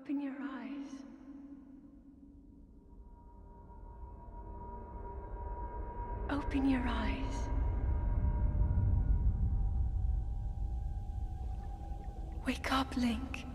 Open your eyes. Open your eyes. Wake up, Link.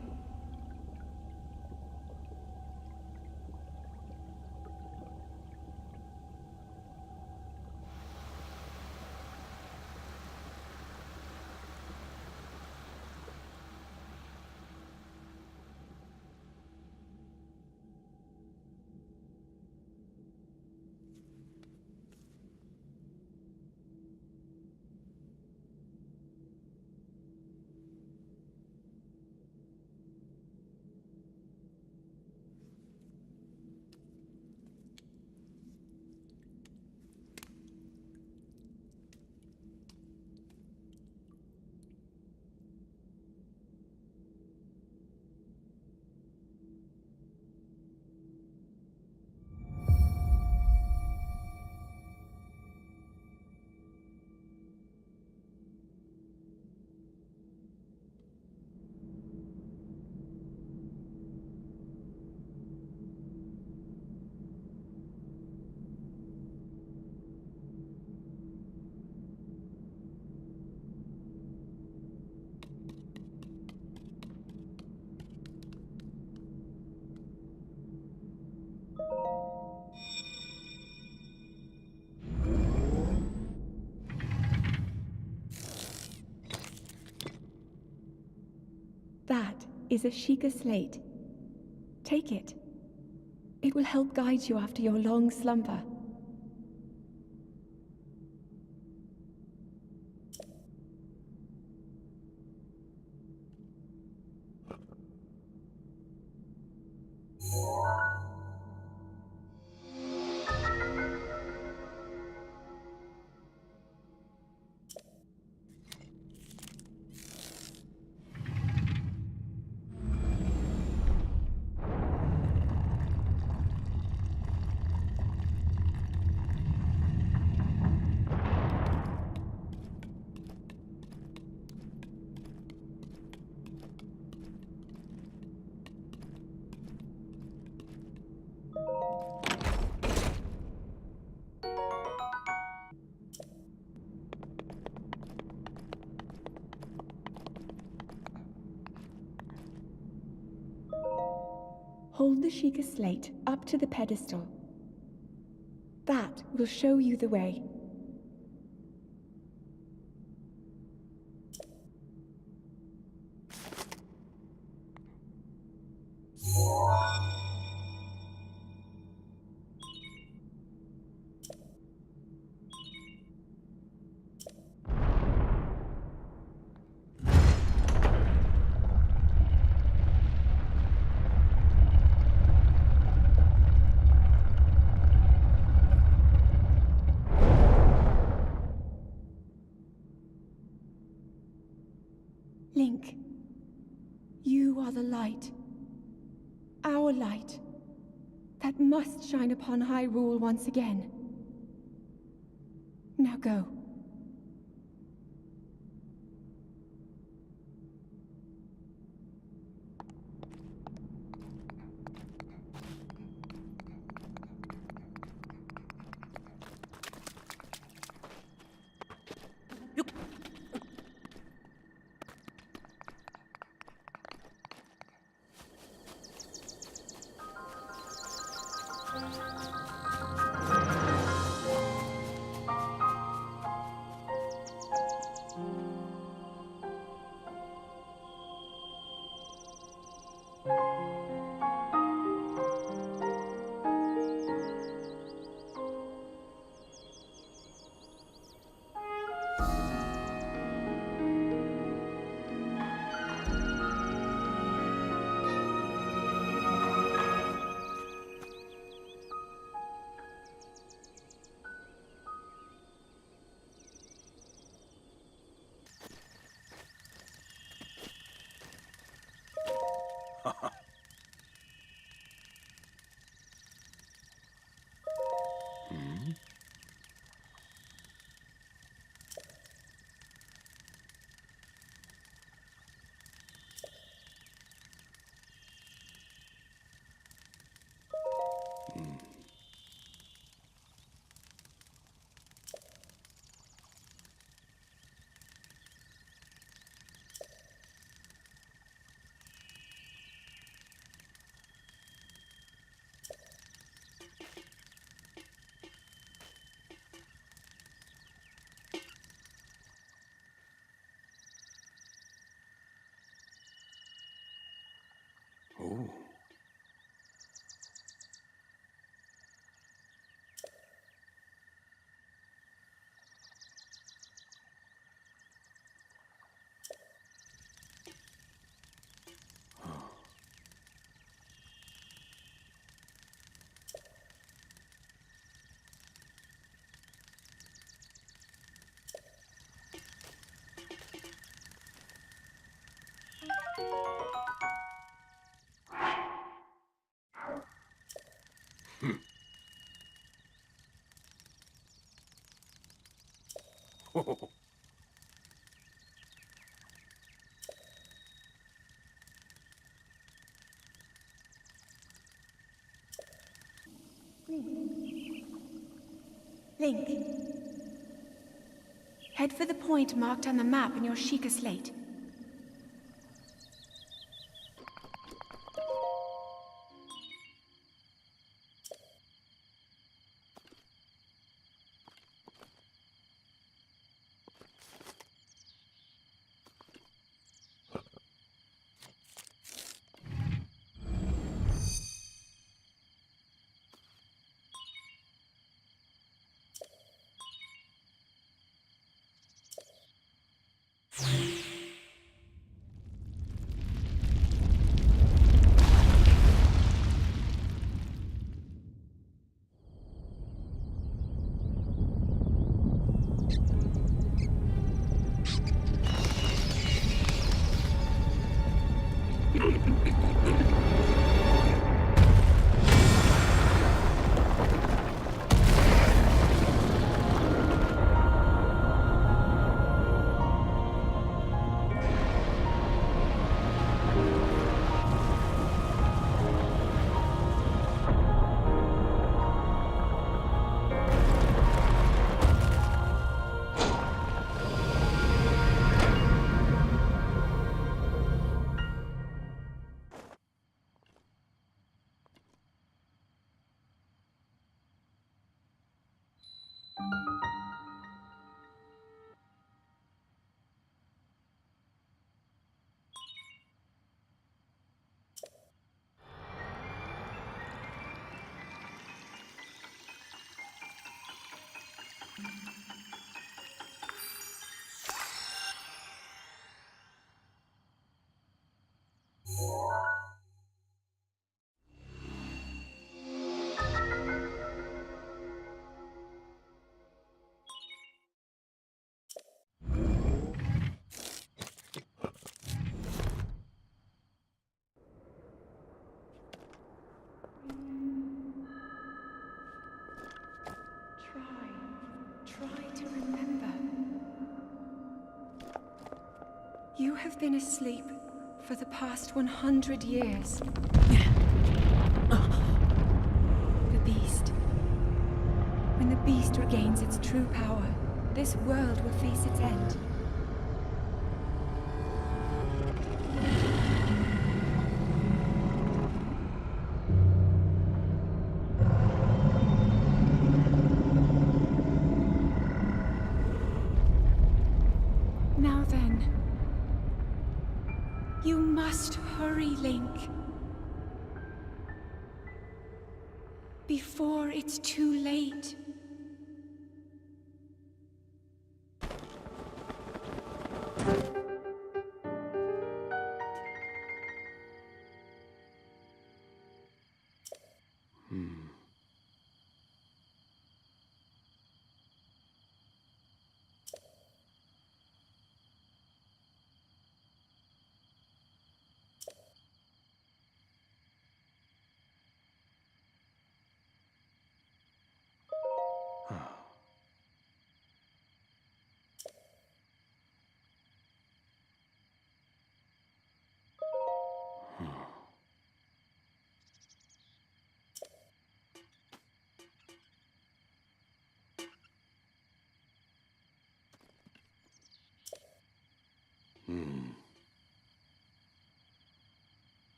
That is a Sheikah slate. Take it. It will help guide you after your long slumber. Hold the Sheikah slate up to the pedestal. That will show you the way. Link, you are the light. Our light. That must shine upon Hyrule once again. Now go. Oh. Oh. Link. Head for the point marked on the map in your Sheikah slate. Try to remember. You have been asleep for the past 100 years. The beast. When the beast regains its true power, this world will face its end. Now then, you must hurry, Link. Before it's too late.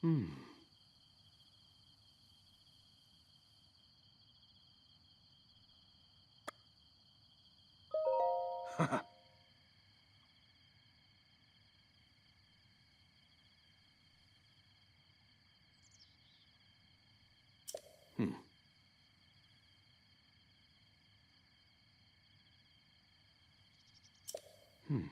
Hmm. Hmm. Hmm.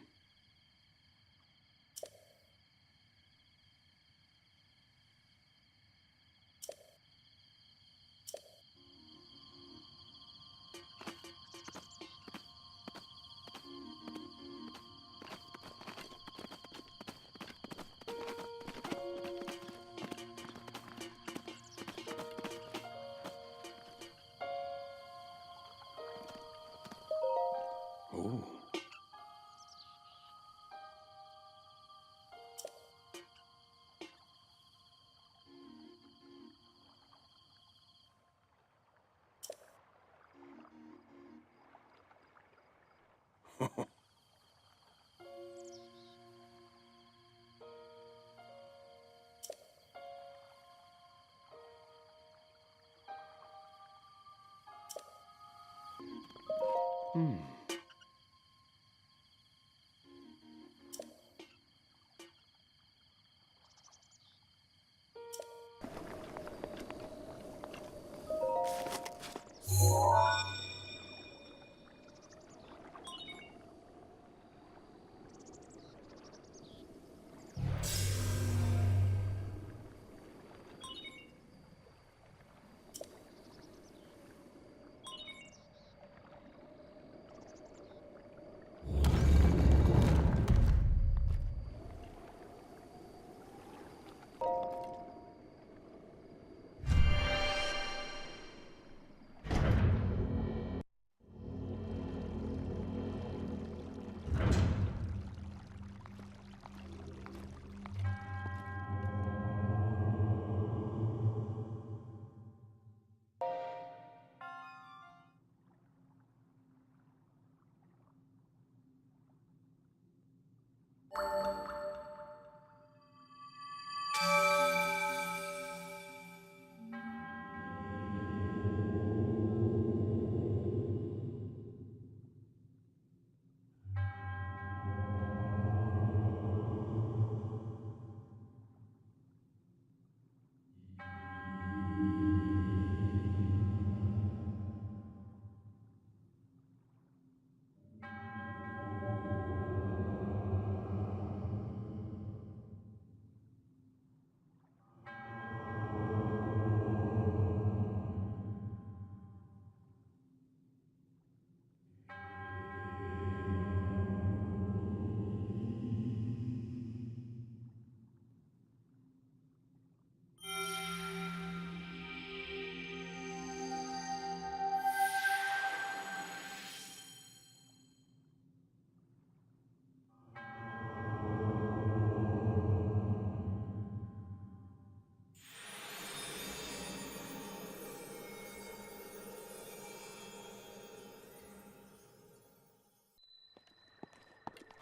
Oh. Hmm.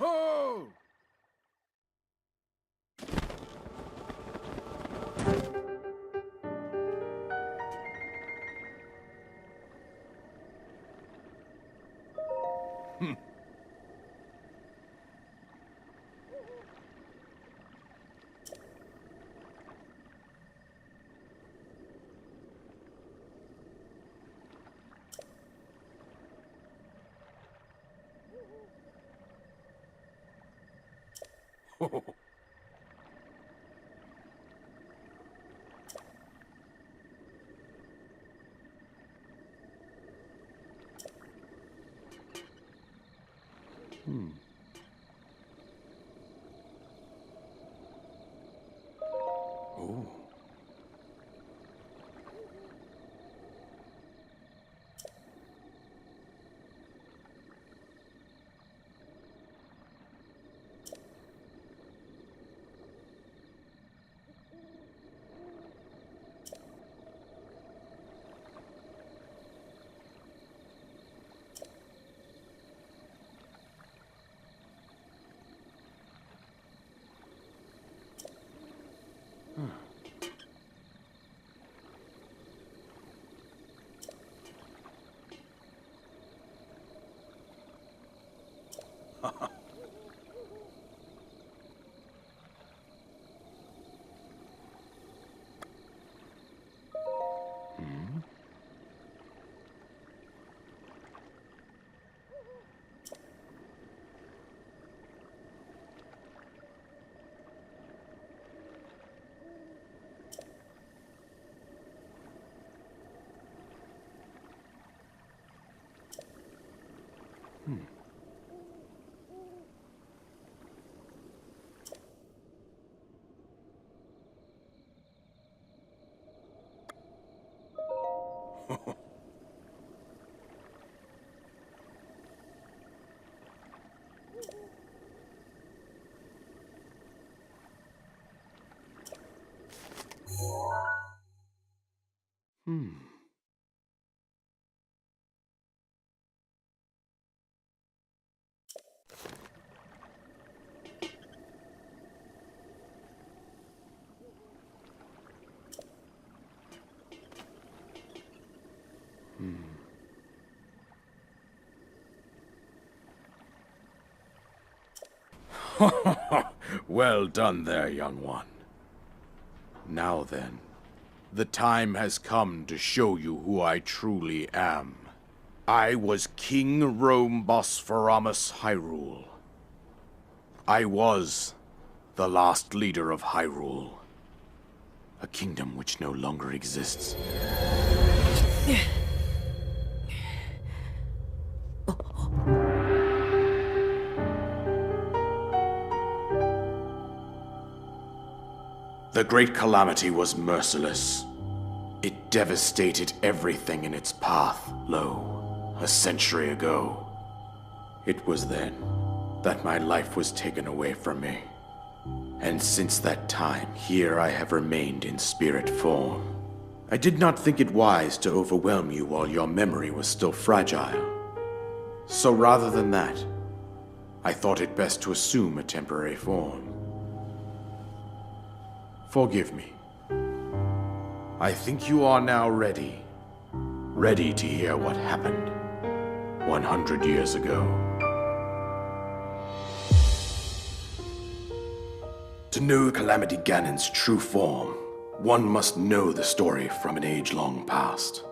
Ho! Hmm. Ho! Hmm. Oh. Huh. Well done there, young one. Now then, the time has come to show you who I truly am. I was King Rome Bosphoramos Hyrule. I was the last leader of Hyrule. A kingdom which no longer exists. The Great Calamity was merciless. It devastated everything in its path, lo, a century ago. It was then that my life was taken away from me. And since that time, here I have remained in spirit form. I did not think it wise to overwhelm you while your memory was still fragile. So rather than that, I thought it best to assume a temporary form. Forgive me. I think you are now ready. Ready to hear what happened 100 years ago. To know Calamity Ganon's true form, one must know the story from an age long past.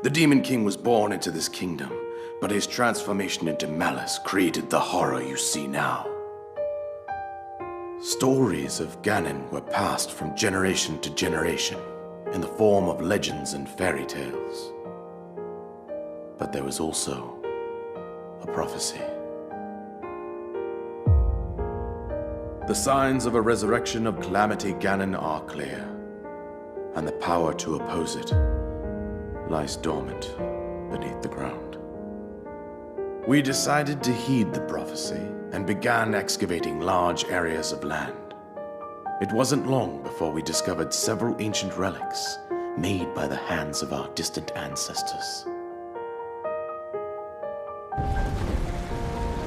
The Demon King was born into this kingdom, but his transformation into malice created the horror you see now. Stories of Ganon were passed from generation to generation in the form of legends and fairy tales. But there was also a prophecy. The signs of a resurrection of Calamity Ganon are clear, and the power to oppose it lies dormant beneath the ground. We decided to heed the prophecy and began excavating large areas of land. It wasn't long before we discovered several ancient relics made by the hands of our distant ancestors.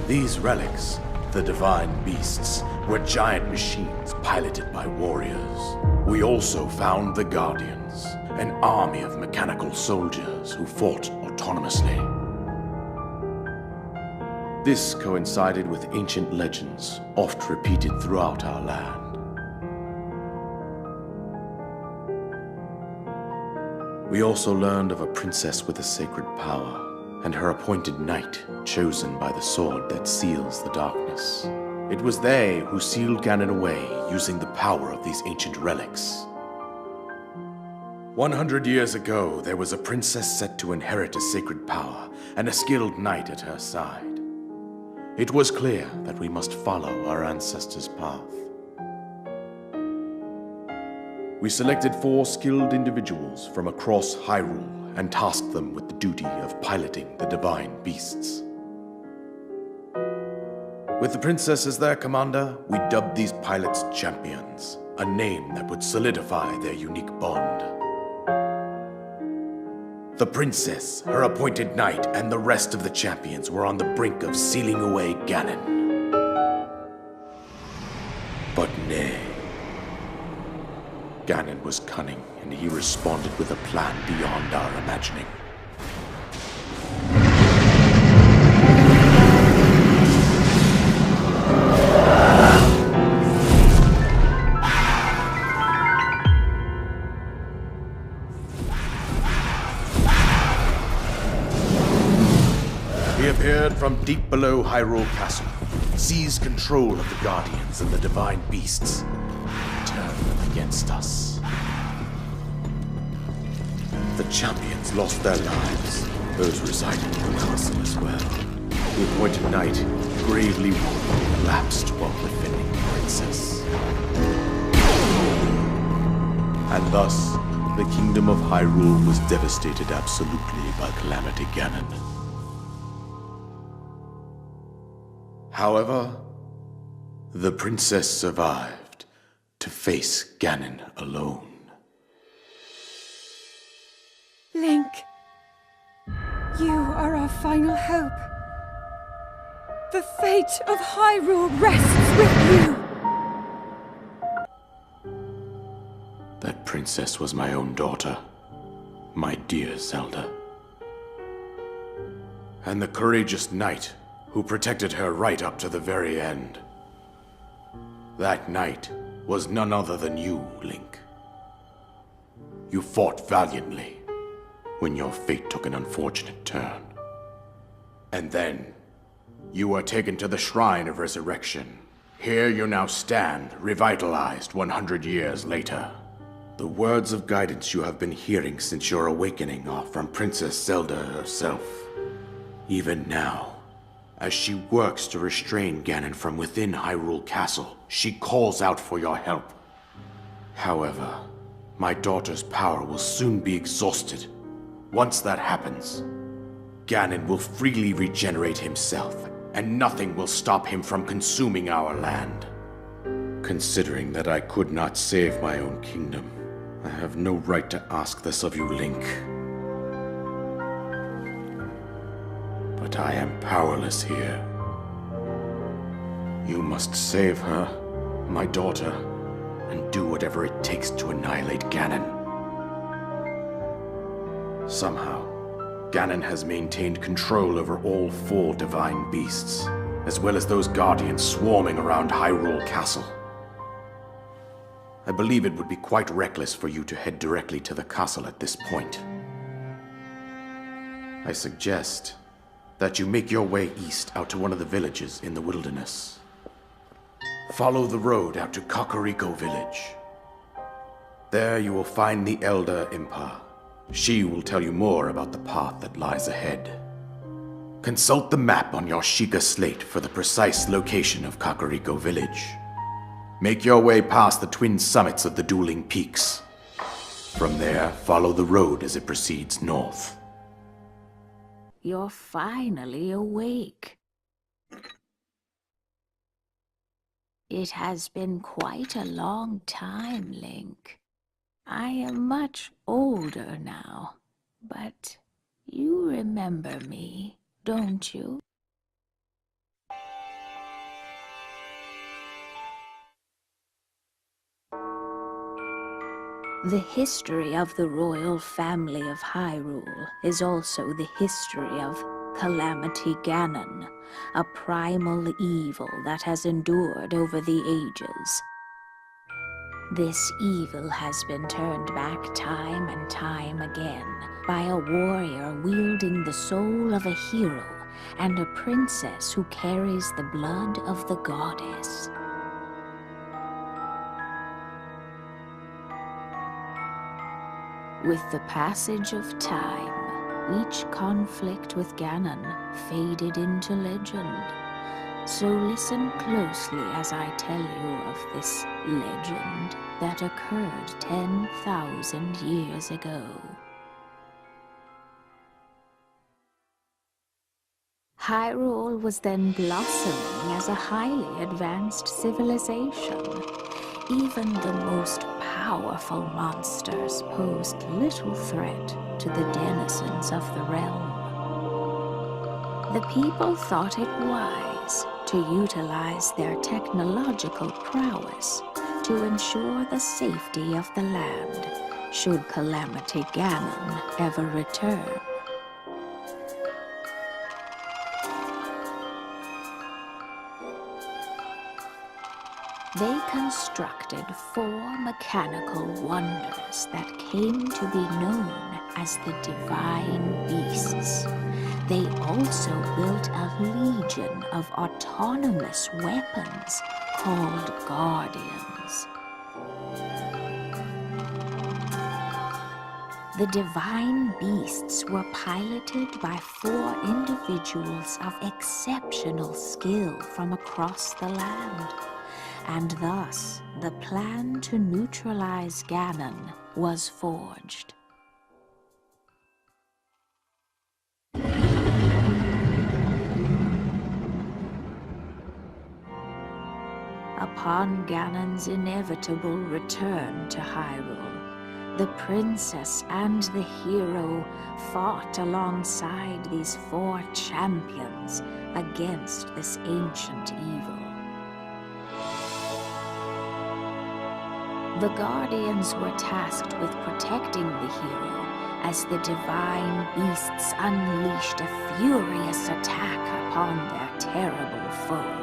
These relics, the divine beasts, were giant machines piloted by warriors. We also found the Guardians, an army of mechanical soldiers who fought autonomously. This coincided with ancient legends, oft repeated throughout our land. We also learned of a princess with a sacred power, and her appointed knight, chosen by the sword that seals the darkness. It was they who sealed Ganon away using the power of these ancient relics. 100 years ago, there was a princess set to inherit a sacred power, and a skilled knight at her side. It was clear that we must follow our ancestors' path. We selected 4 skilled individuals from across Hyrule and tasked them with the duty of piloting the divine beasts. With the princess as their commander, we dubbed these pilots champions, a name that would solidify their unique bond. The princess, her appointed knight, and the rest of the champions were on the brink of sealing away Ganon. But nay. Ganon was cunning, and he responded with a plan beyond our imagining. He appeared from deep below Hyrule Castle, seized control of the Guardians and the divine beasts, and turned them against us. The champions lost their lives, those residing in the castle as well. The appointed knight, gravely wounded, collapsed while defending the princess. And thus, the kingdom of Hyrule was devastated absolutely by Calamity Ganon. However, the princess survived to face Ganon alone. Link, you are our final hope. The fate of Hyrule rests with you! That princess was my own daughter, my dear Zelda. And the courageous knight who protected her right up to the very end. That knight was none other than you, Link. You fought valiantly when your fate took an unfortunate turn. And then, you were taken to the Shrine of Resurrection. Here you now stand, revitalized 100 years later. The words of guidance you have been hearing since your awakening are from Princess Zelda herself. Even now, as she works to restrain Ganon from within Hyrule Castle, she calls out for your help. However, my daughter's power will soon be exhausted. Once that happens, Ganon will freely regenerate himself, and nothing will stop him from consuming our land. Considering that I could not save my own kingdom, I have no right to ask this of you, Link. But I am powerless here. You must save her, my daughter, and do whatever it takes to annihilate Ganon. Somehow, Ganon has maintained control over all 4 divine beasts, as well as those guardians swarming around Hyrule Castle. I believe it would be quite reckless for you to head directly to the castle at this point. I suggest that you make your way east out to one of the villages in the wilderness. Follow the road out to Kakariko Village. There you will find the Elder Impa. She will tell you more about the path that lies ahead. Consult the map on your Sheikah slate for the precise location of Kakariko Village. Make your way past the twin summits of the dueling peaks. From there, follow the road as it proceeds north. You're finally awake. It has been quite a long time, Link. I am much older now, but you remember me, don't you? The history of the royal family of Hyrule is also the history of Calamity Ganon, a primal evil that has endured over the ages. This evil has been turned back time and time again by a warrior wielding the soul of a hero and a princess who carries the blood of the goddess. With the passage of time, each conflict with Ganon faded into legend. So listen closely as I tell you of this legend that occurred 10,000 years ago. Hyrule was then blossoming as a highly advanced civilization. Even the most powerful monsters posed little threat to the denizens of the realm. The people thought it wise to utilize their technological prowess to ensure the safety of the land should Calamity Ganon ever return. They constructed 4 mechanical wonders that came to be known as the Divine Beasts. They also built a legion of autonomous weapons called Guardians. The Divine Beasts were piloted by 4 individuals of exceptional skill from across the land. And thus, the plan to neutralize Ganon was forged. Upon Ganon's inevitable return to Hyrule, the princess and the hero fought alongside these 4 champions against this ancient evil. The Guardians were tasked with protecting the hero as the divine beasts unleashed a furious attack upon their terrible foe.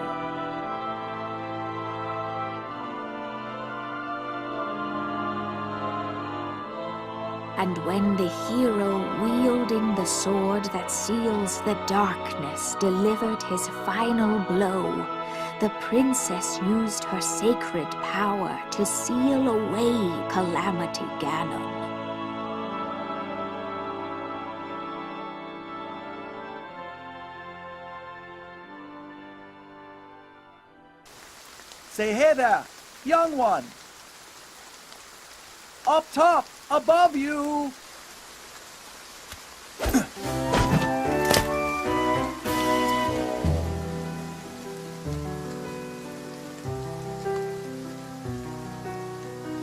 And when the hero wielding the sword that seals the darkness delivered his final blow, the princess used her sacred power to seal away Calamity Ganon. Say, hey there, young one! Up top, above you!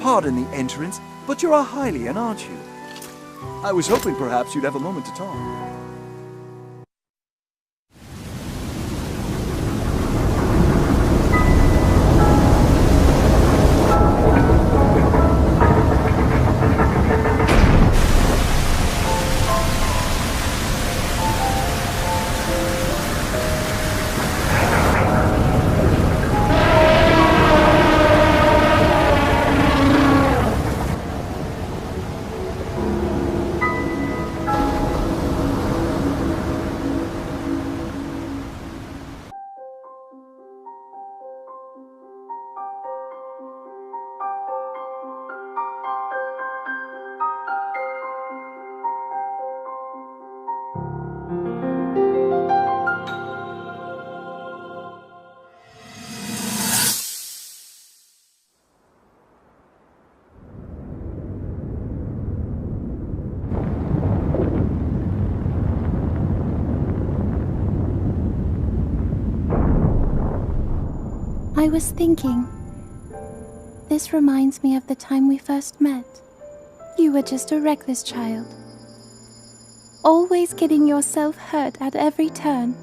Pardon the entrance, but you're a Hylian, aren't you? I was hoping perhaps you'd have a moment to talk. I was thinking, this reminds me of the time we first met. You were just a reckless child, always getting yourself hurt at every turn.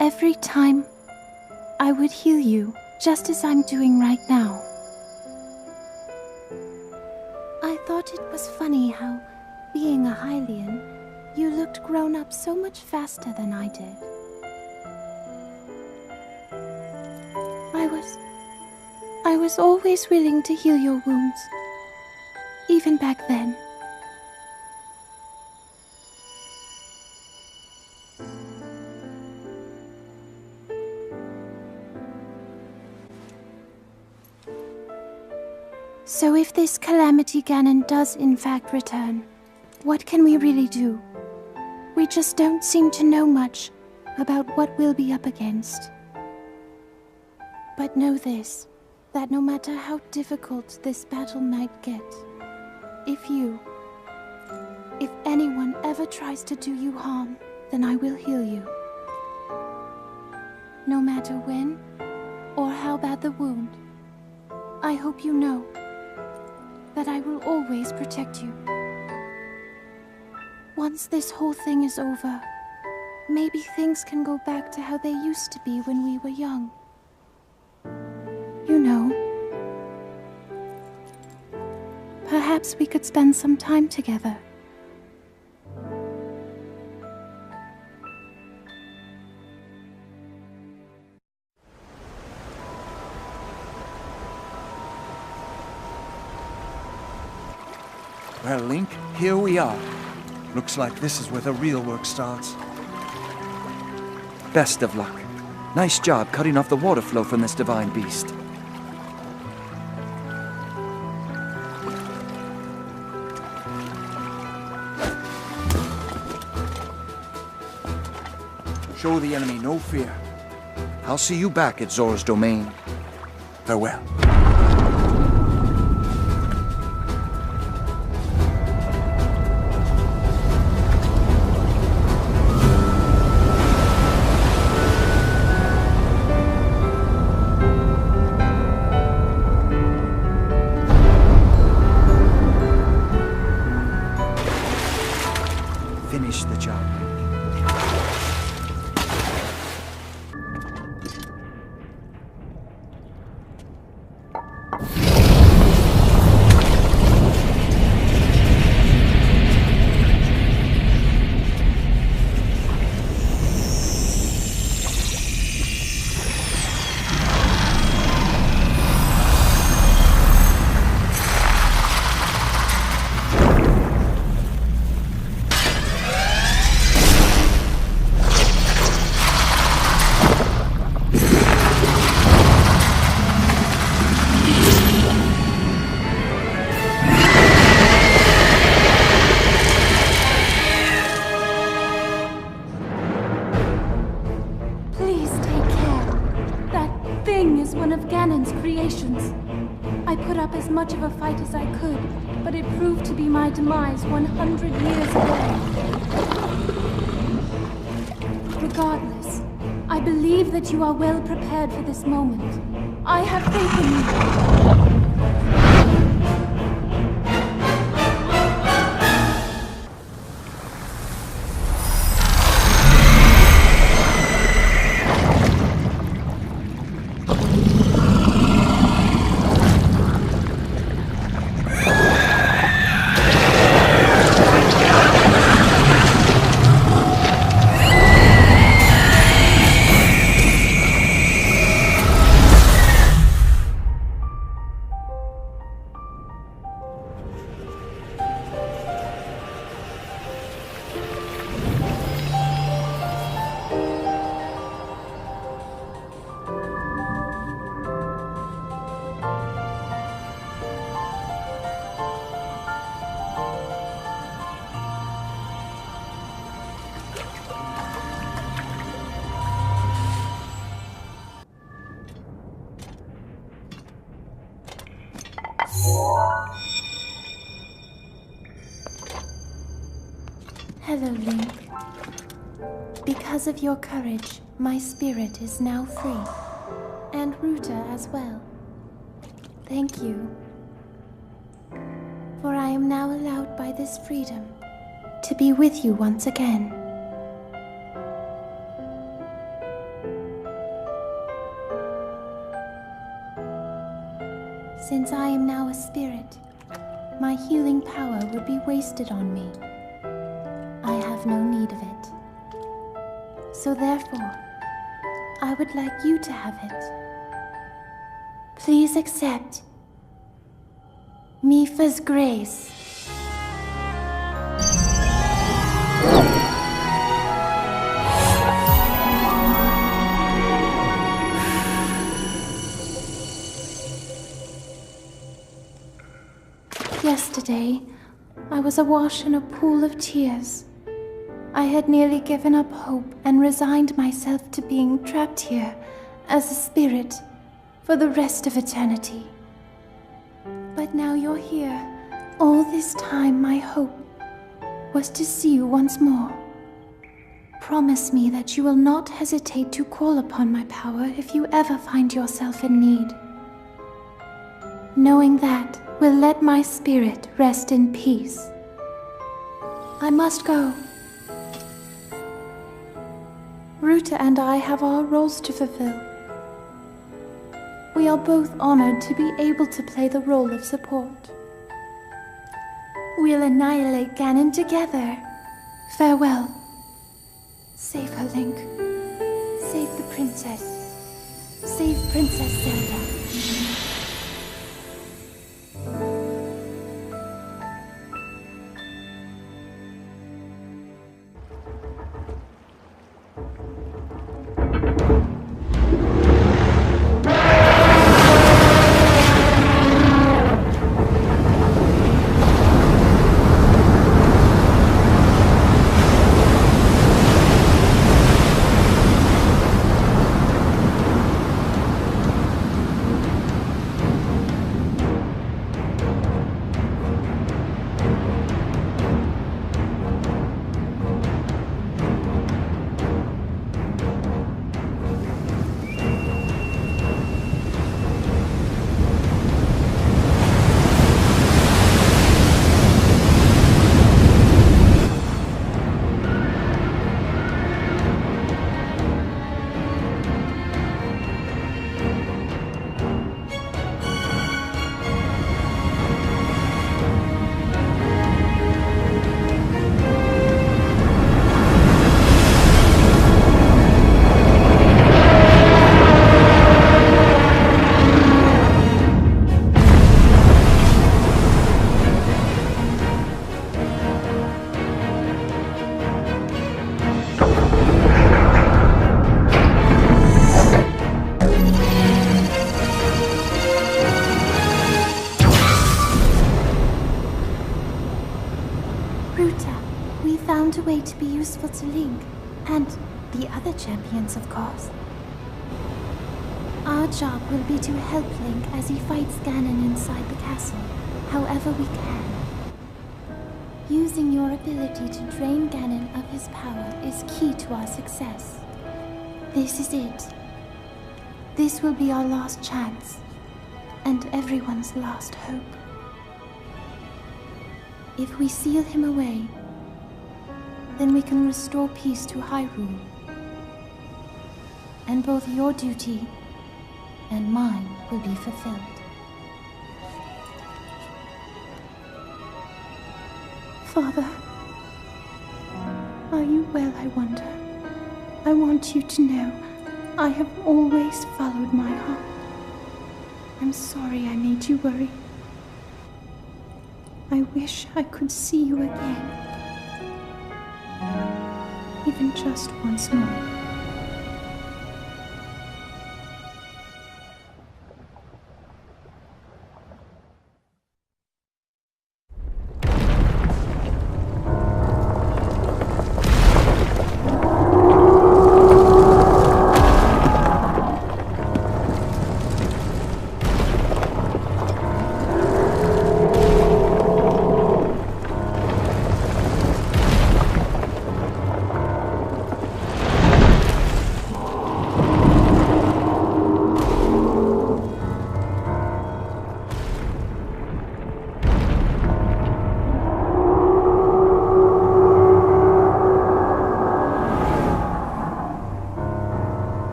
Every time, I would heal you, just as I'm doing right now. I thought it was funny how, being a Hylian, you looked grown up so much faster than I did. I was always willing to heal your wounds, even back then. So if this Calamity Ganon does in fact return, what can we really do? We just don't seem to know much about what we'll be up against. But know this, that no matter how difficult this battle might get, if anyone ever tries to do you harm, then I will heal you. No matter when or how bad the wound, I hope you know that I will always protect you. Once this whole thing is over, maybe things can go back to how they used to be when we were young. You know, perhaps we could spend some time together. Well, Link, here we are. Looks like this is where the real work starts. Best of luck. Nice job cutting off the water flow from this divine beast. Show the enemy no fear. I'll see you back at Zora's domain. Farewell. I put up as much of a fight as I could, but it proved to be my demise 100 years away. Regardless, I believe that you are well prepared for this moment. I have faith in you. Hello, Link. Because of your courage, my spirit is now free. And Ruta as well. Thank you. For I am now allowed by this freedom to be with you once again. Since I am now a spirit, my healing power would be wasted on me. I have no need of it. So therefore, I would like you to have it. Please accept Mifa's grace. Yesterday, I was awash in a pool of tears. I had nearly given up hope and resigned myself to being trapped here as a spirit for the rest of eternity. But now you're here. All this time my hope was to see you once more. Promise me that you will not hesitate to call upon my power if you ever find yourself in need. Knowing that will let my spirit rest in peace. I must go. Ruta and I have our roles to fulfill. We are both honored to be able to play the role of support. We'll annihilate Ganon together. Farewell. Save her, Link. Save the princess. Save Princess Zelda. A way to be useful to Link, and the other champions, of course. Our job will be to help Link as he fights Ganon inside the castle, however we can. Using your ability to drain Ganon of his power is key to our success. This is it. This will be our last chance, and everyone's last hope. If we seal him away, then we can restore peace to Hyrule. And both your duty and mine will be fulfilled. Father, are you well, I wonder? I want you to know I have always followed my heart. I'm sorry I made you worry. I wish I could see you again. Even just once more.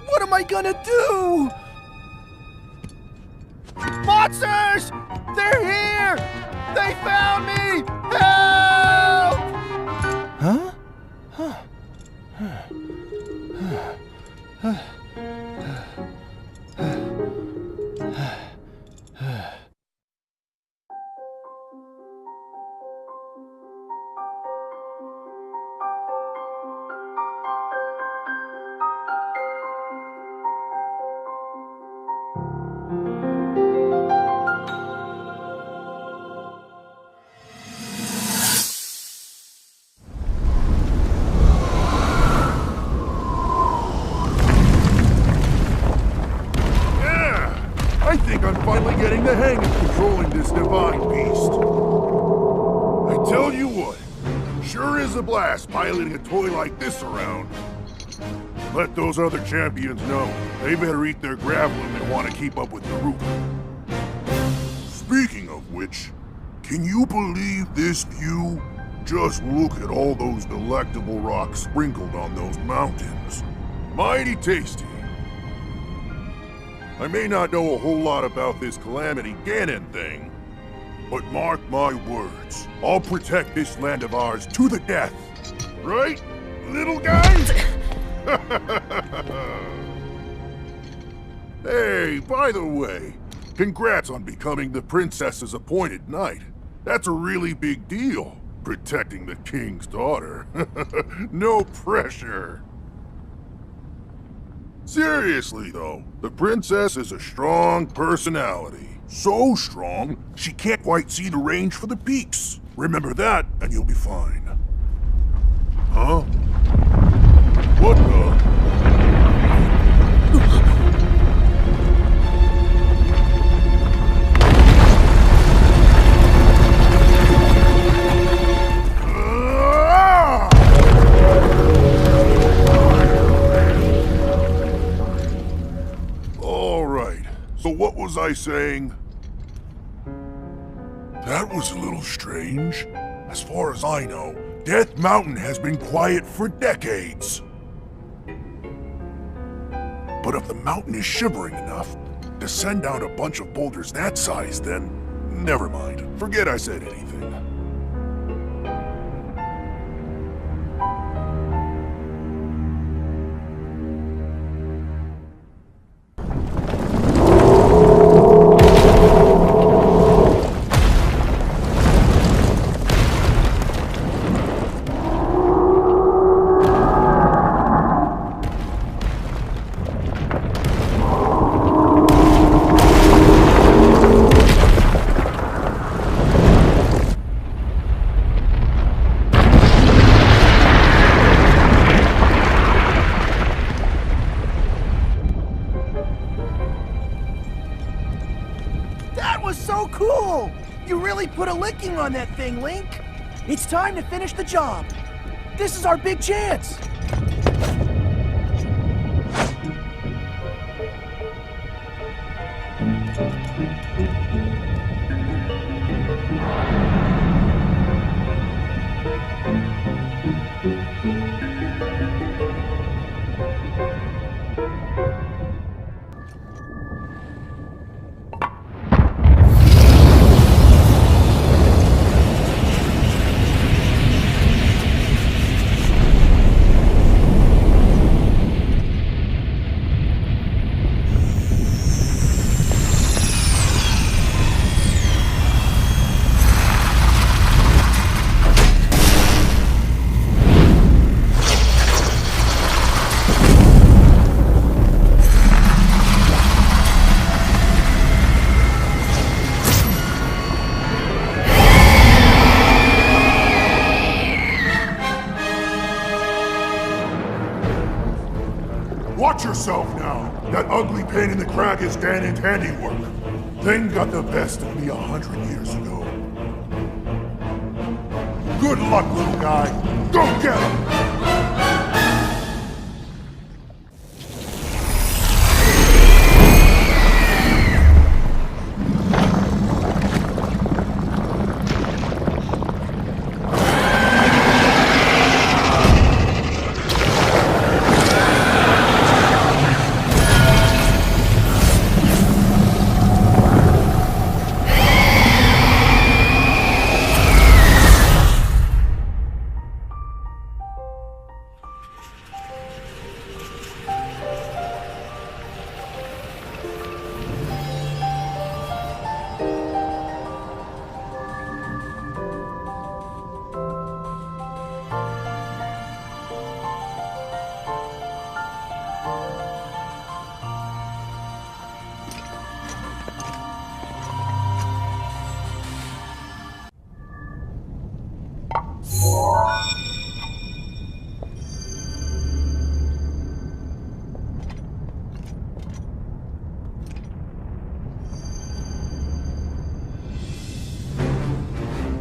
What am I gonna do? Monsters! They're here! They found me! Help! Huh? I think I'm finally getting the hang of controlling this divine beast. I tell you what, sure is a blast piloting a toy like this around. Let those other champions know they better eat their gravel if they want to keep up with Naruto. Speaking of which, can you believe this view? Just look at all those delectable rocks sprinkled on those mountains. Mighty tasty. I may not know a whole lot about this Calamity Ganon thing, but mark my words, I'll protect this land of ours to the death. Right, little guys? Hey, by the way, congrats on becoming the princess's appointed knight. That's a really big deal, protecting the king's daughter. No pressure. Seriously, though, the princess is a strong personality. So strong, she can't quite see the range for the peaks. Remember that, and you'll be fine. Huh? What the? So what was I saying? That was a little strange. As far as I know, Death Mountain has been quiet for decades. But if the mountain is shivering enough to send down a bunch of boulders that size, then never mind. Forget I said anything. really put a licking on that thing, Link. It's time to finish the job. This is our big chance. Watch yourself now. That ugly pain in the crack is Ganon's handiwork. Thing got the best of me 100 years ago. Good luck, little guy. Go get him!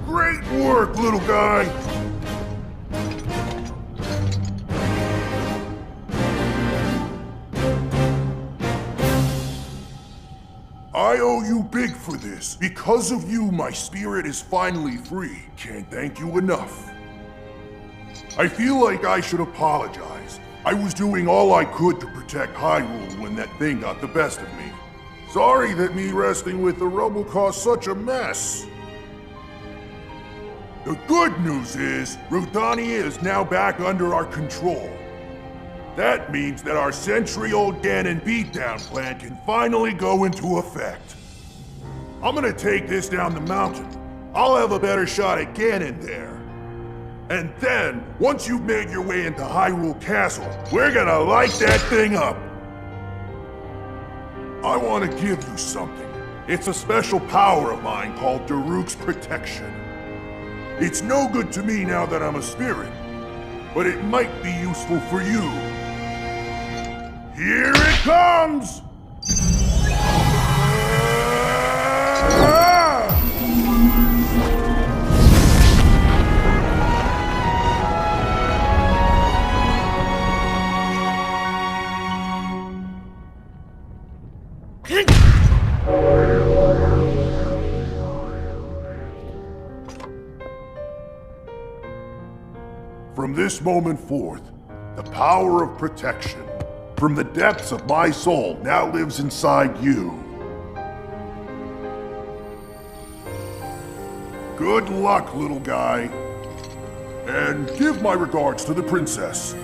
Great work, little guy! I owe you big for this. Because of you, my spirit is finally free. Can't thank you enough. I feel like I should apologize. I was doing all I could to protect Hyrule when that thing got the best of me. Sorry that me wrestling with the rubble caused such a mess. The good news is, Rodania is now back under our control. That means that our century-old Ganon beatdown plan can finally go into effect. I'm gonna take this down the mountain. I'll have a better shot at Ganon there. And then, once you've made your way into Hyrule Castle, we're gonna light that thing up. I want to give you something. It's a special power of mine called Daruk's Protection. It's no good to me now that I'm a spirit, but it might be useful for you. Here it comes! From this moment forth, the power of protection from the depths of my soul now lives inside you. Good luck, little guy. And give my regards to the princess.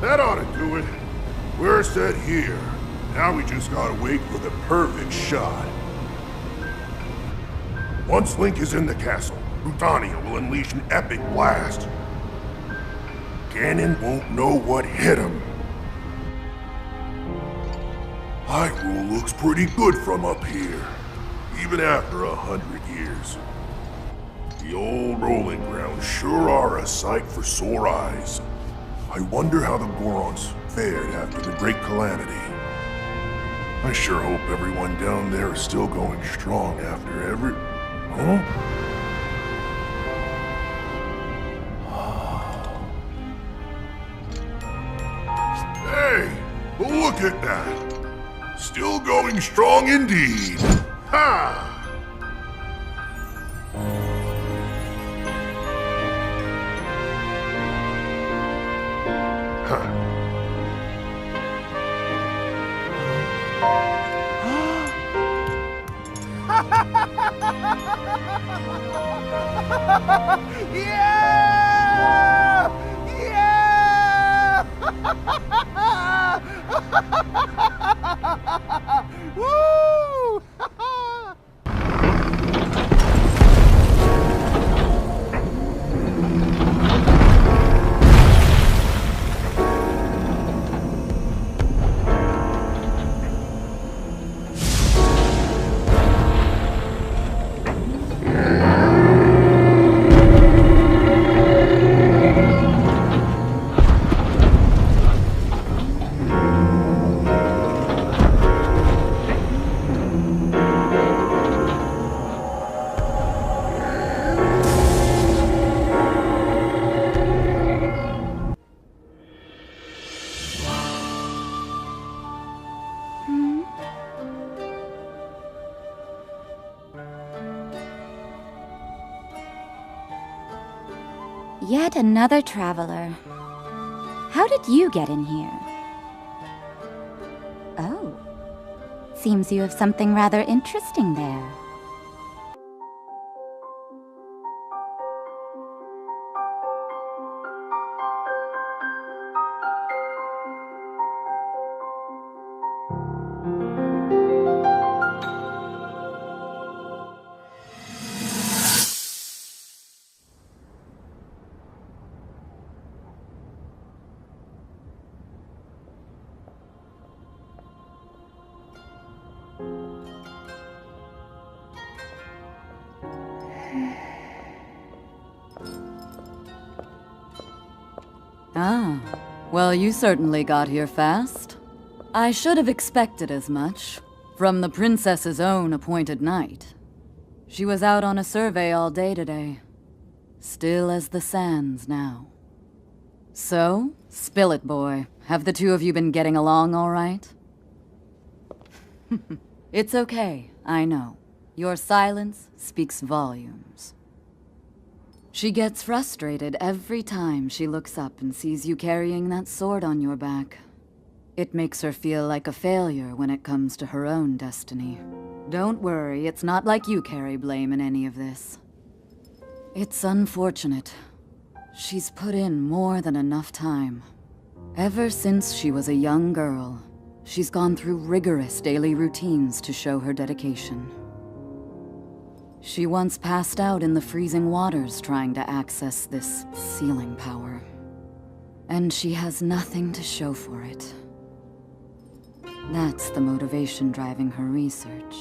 That ought to do it. We're set here. Now we just gotta wait for the perfect shot. Once Link is in the castle, Rutania will unleash an epic blast. Ganon won't know what hit him. Hyrule looks pretty good from up here, even after 100 years. The old rolling grounds sure are a sight for sore eyes. I wonder how the Gorons fared after the Great Calamity. I sure hope everyone down there is still going strong after every... Huh? Hey, look at that. Still going strong indeed. Ha! Yeah! Yeah! Woo! Yet another traveler. How did you get in here? Oh. Seems you have something rather interesting there. Ah, well, you certainly got here fast. I should have expected as much, from the princess's own appointed knight. She was out on a survey all day today. Still as the sands now. So, spill it, boy. Have the two of you been getting along all right? It's okay, I know. Your silence speaks volumes. She gets frustrated every time she looks up and sees you carrying that sword on your back. It makes her feel like a failure when it comes to her own destiny. Don't worry, it's not like you carry blame in any of this. It's unfortunate. She's put in more than enough time. Ever since she was a young girl, she's gone through rigorous daily routines to show her dedication. She once passed out in the freezing waters trying to access this sealing power. And she has nothing to show for it. That's the motivation driving her research.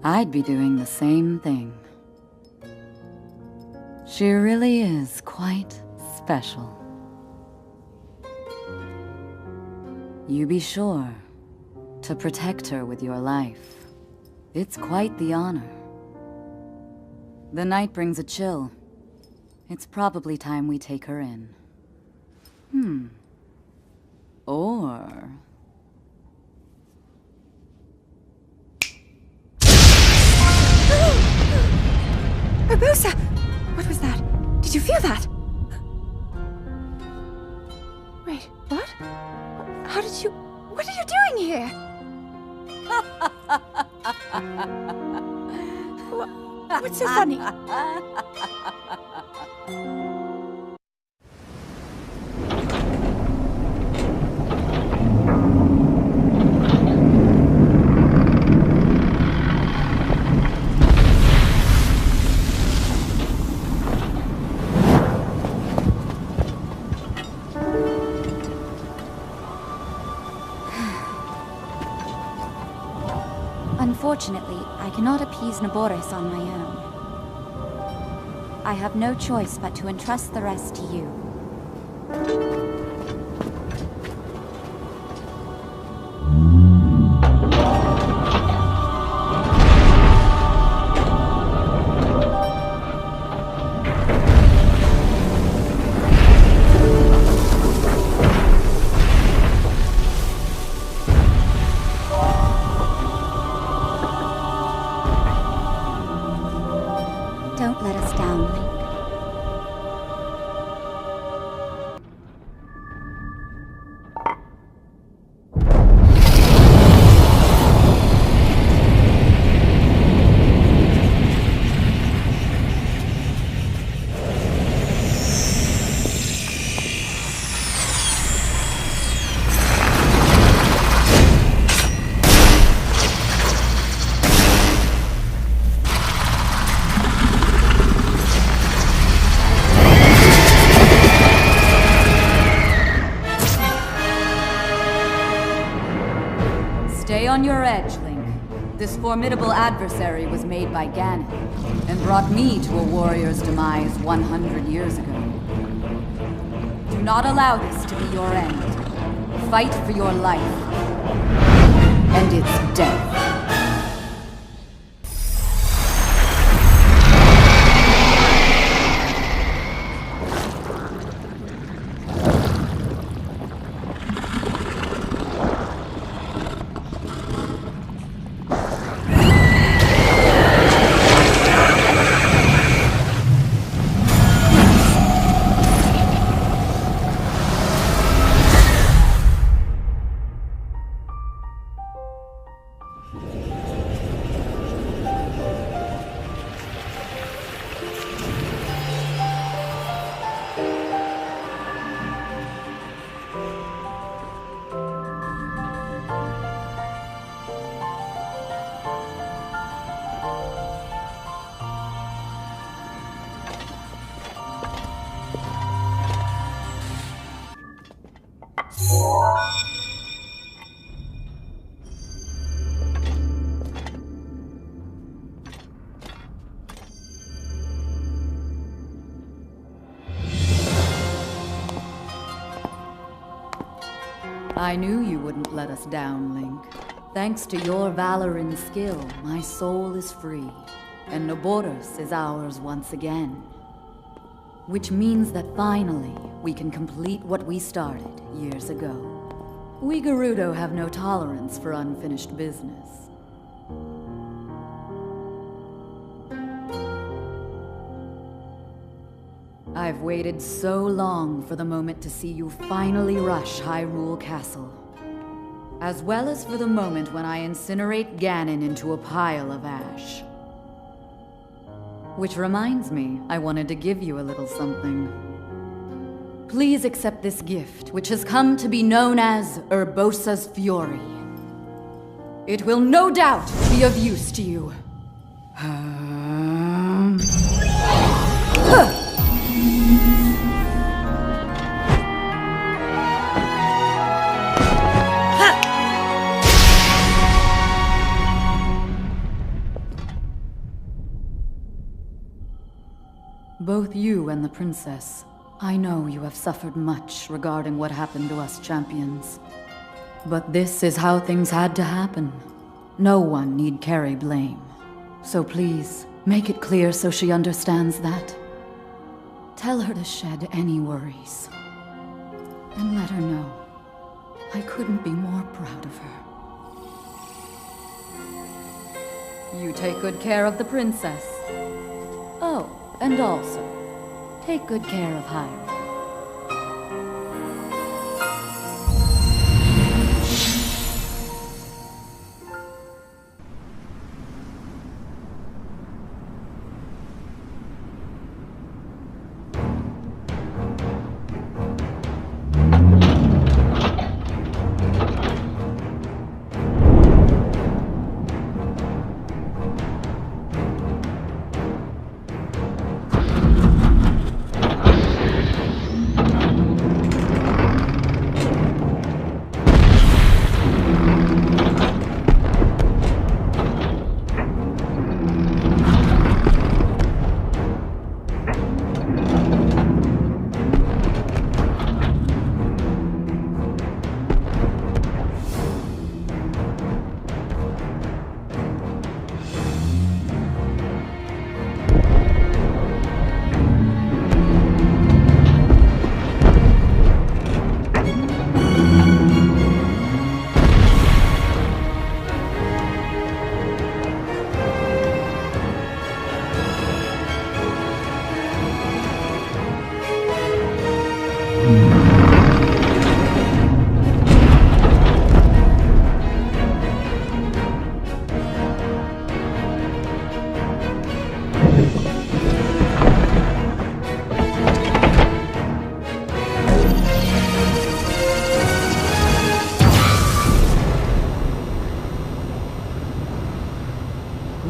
I'd be doing the same thing. She really is quite special. You be sure to protect her with your life. It's quite the honor. The night brings a chill. It's probably time we take her in. Or... Urbosa! What was that? Did you feel that? Wait, what? How did you... What are you doing here? What's so funny? Unfortunately, I cannot appease Naboris on my own. I have no choice but to entrust the rest to you. Don't let us down, Link. Stay on your edge, Link. This formidable adversary was made by Ganon, and brought me to a warrior's demise 100 years ago. Do not allow this to be your end. Fight for your life, and its death. I knew you wouldn't let us down, Link. Thanks to your valor and skill, my soul is free, and Naboris is ours once again. Which means that finally, we can complete what we started years ago. We Gerudo have no tolerance for unfinished business. I've waited so long for the moment to see you finally rush Hyrule Castle. As well as for the moment when I incinerate Ganon into a pile of ash. Which reminds me, I wanted to give you a little something. Please accept this gift, which has come to be known as Urbosa's Fury. It will no doubt be of use to you. Both you and the princess, I know you have suffered much regarding what happened to us champions. But this is how things had to happen. No one need carry blame. So please, make it clear so she understands that. Tell her to shed any worries. And let her know I couldn't be more proud of her. You take good care of the princess. Oh, and also, take good care of Hyrule.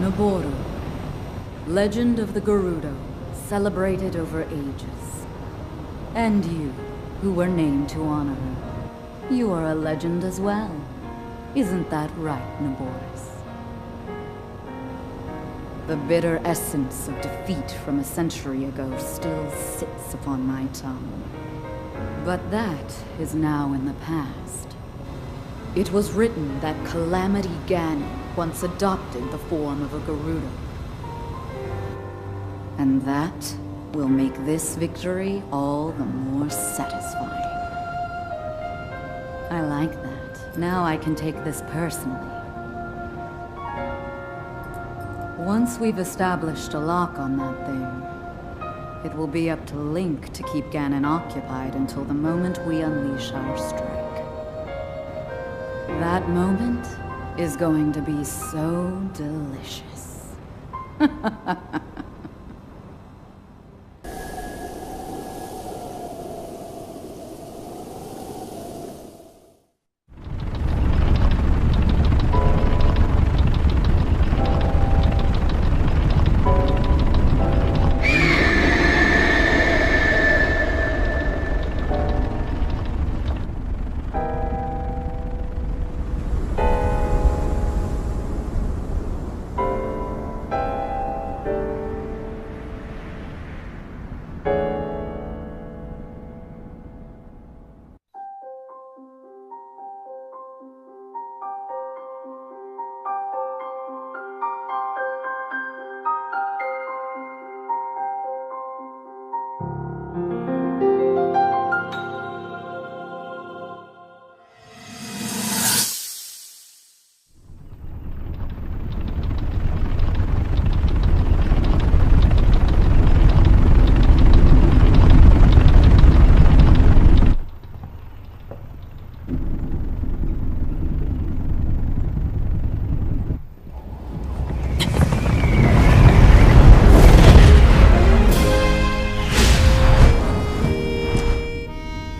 Naboru, legend of the Gerudo, celebrated over ages. And you, who were named to honor her. You are a legend as well. Isn't that right, Naboris? The bitter essence of defeat from a century ago still sits upon my tongue. But that is now in the past. It was written that Calamity Ganon once adopted the form of a Gerudo. And that will make this victory all the more satisfying. I like that. Now I can take this personally. Once we've established a lock on that thing, it will be up to Link to keep Ganon occupied until the moment we unleash our strike. That moment is going to be so delicious.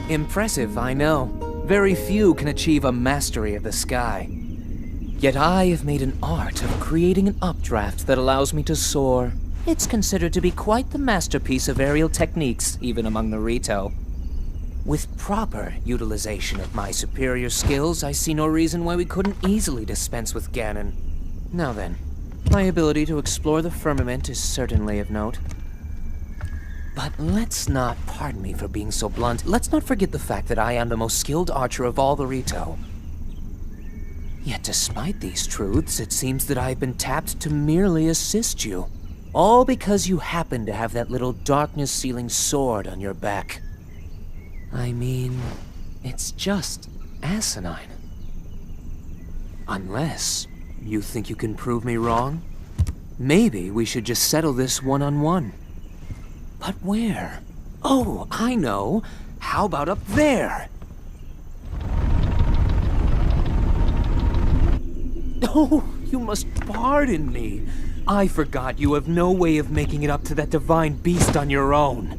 Impressive, I know. Very few can achieve a mastery of the sky. Yet I have made an art of creating an updraft that allows me to soar. It's considered to be quite the masterpiece of aerial techniques, even among the Rito. With proper utilization of my superior skills, I see no reason why we couldn't easily dispense with Ganon. Now then, my ability to explore the firmament is certainly of note. But let's not, pardon me for being so blunt, let's not forget the fact that I am the most skilled archer of all the Rito. Yet despite these truths, it seems that I've been tapped to merely assist you. All because you happen to have that little darkness-sealing sword on your back. I mean, it's just asinine. Unless you think you can prove me wrong? Maybe we should just settle this one-on-one. But where? Oh, I know. How about up there? Oh, you must pardon me. I forgot you have no way of making it up to that divine beast on your own.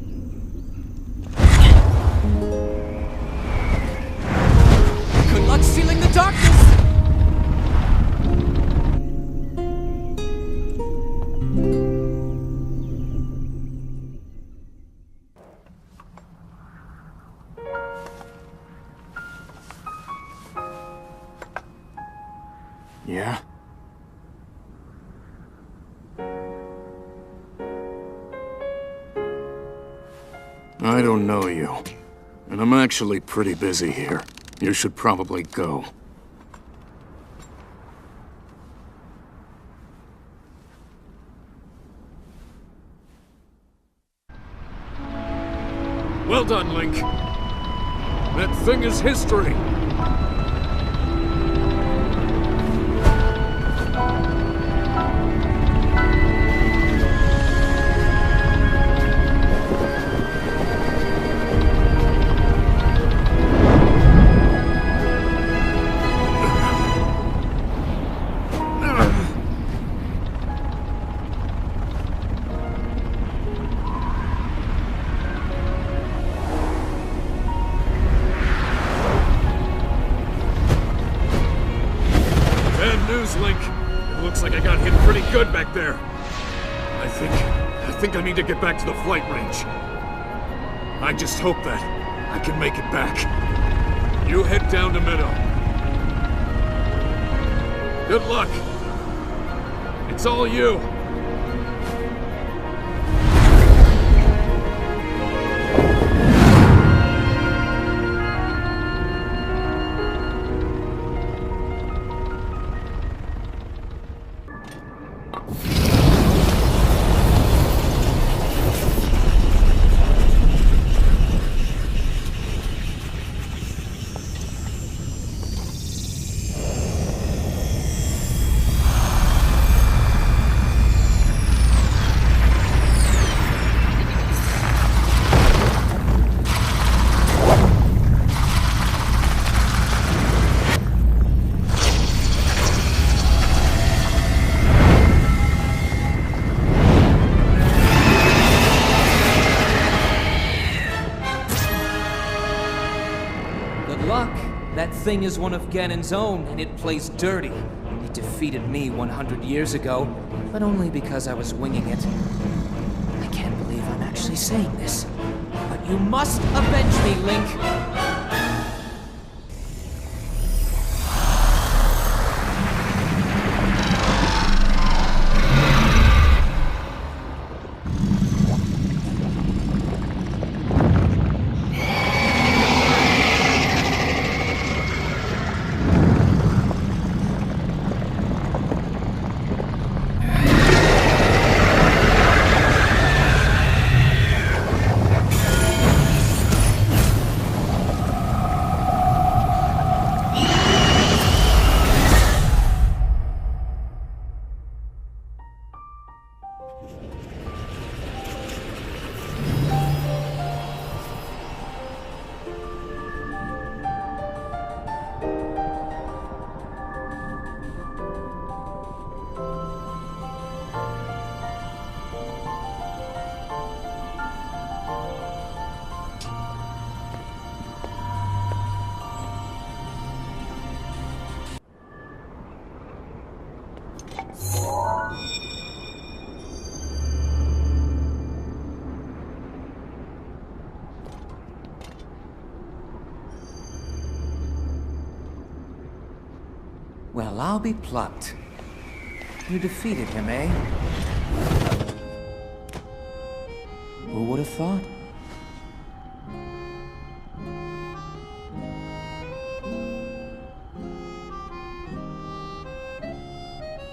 Good luck sealing the darkness! Yeah? I don't know you, and I'm actually pretty busy here. You should probably go. Well done, Link. That thing is history. Link. Looks like I got hit pretty good back there. I think I need to get back to the flight range. I just hope that I can make it back. You head down to Meadow. Good luck. It's all you. That thing is one of Ganon's own, and it plays dirty. It defeated me 100 years ago, but only because I was winging it. I can't believe I'm actually saying this, but you must avenge me, Link! Well, I'll be plucked. You defeated him, eh? Who would have thought?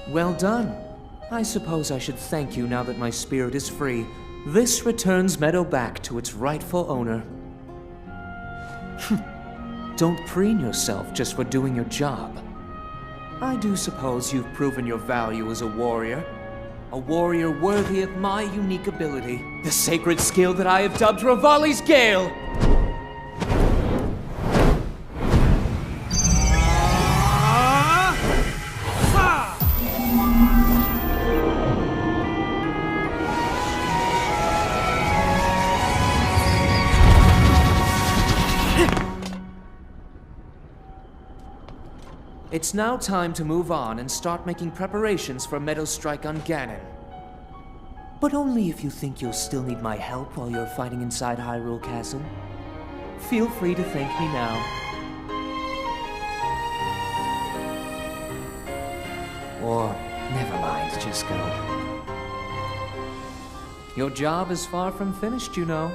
Well done. I suppose I should thank you now that my spirit is free. This returns Meadow back to its rightful owner. Don't preen yourself just for doing your job. I do suppose you've proven your value as a warrior worthy of my unique ability, the sacred skill that I have dubbed Revali's Gale! It's now time to move on and start making preparations for Meadow's strike on Ganon. But only if you think you'll still need my help while you're fighting inside Hyrule Castle. Feel free to thank me now. Or, never mind, just go. Your job is far from finished, you know.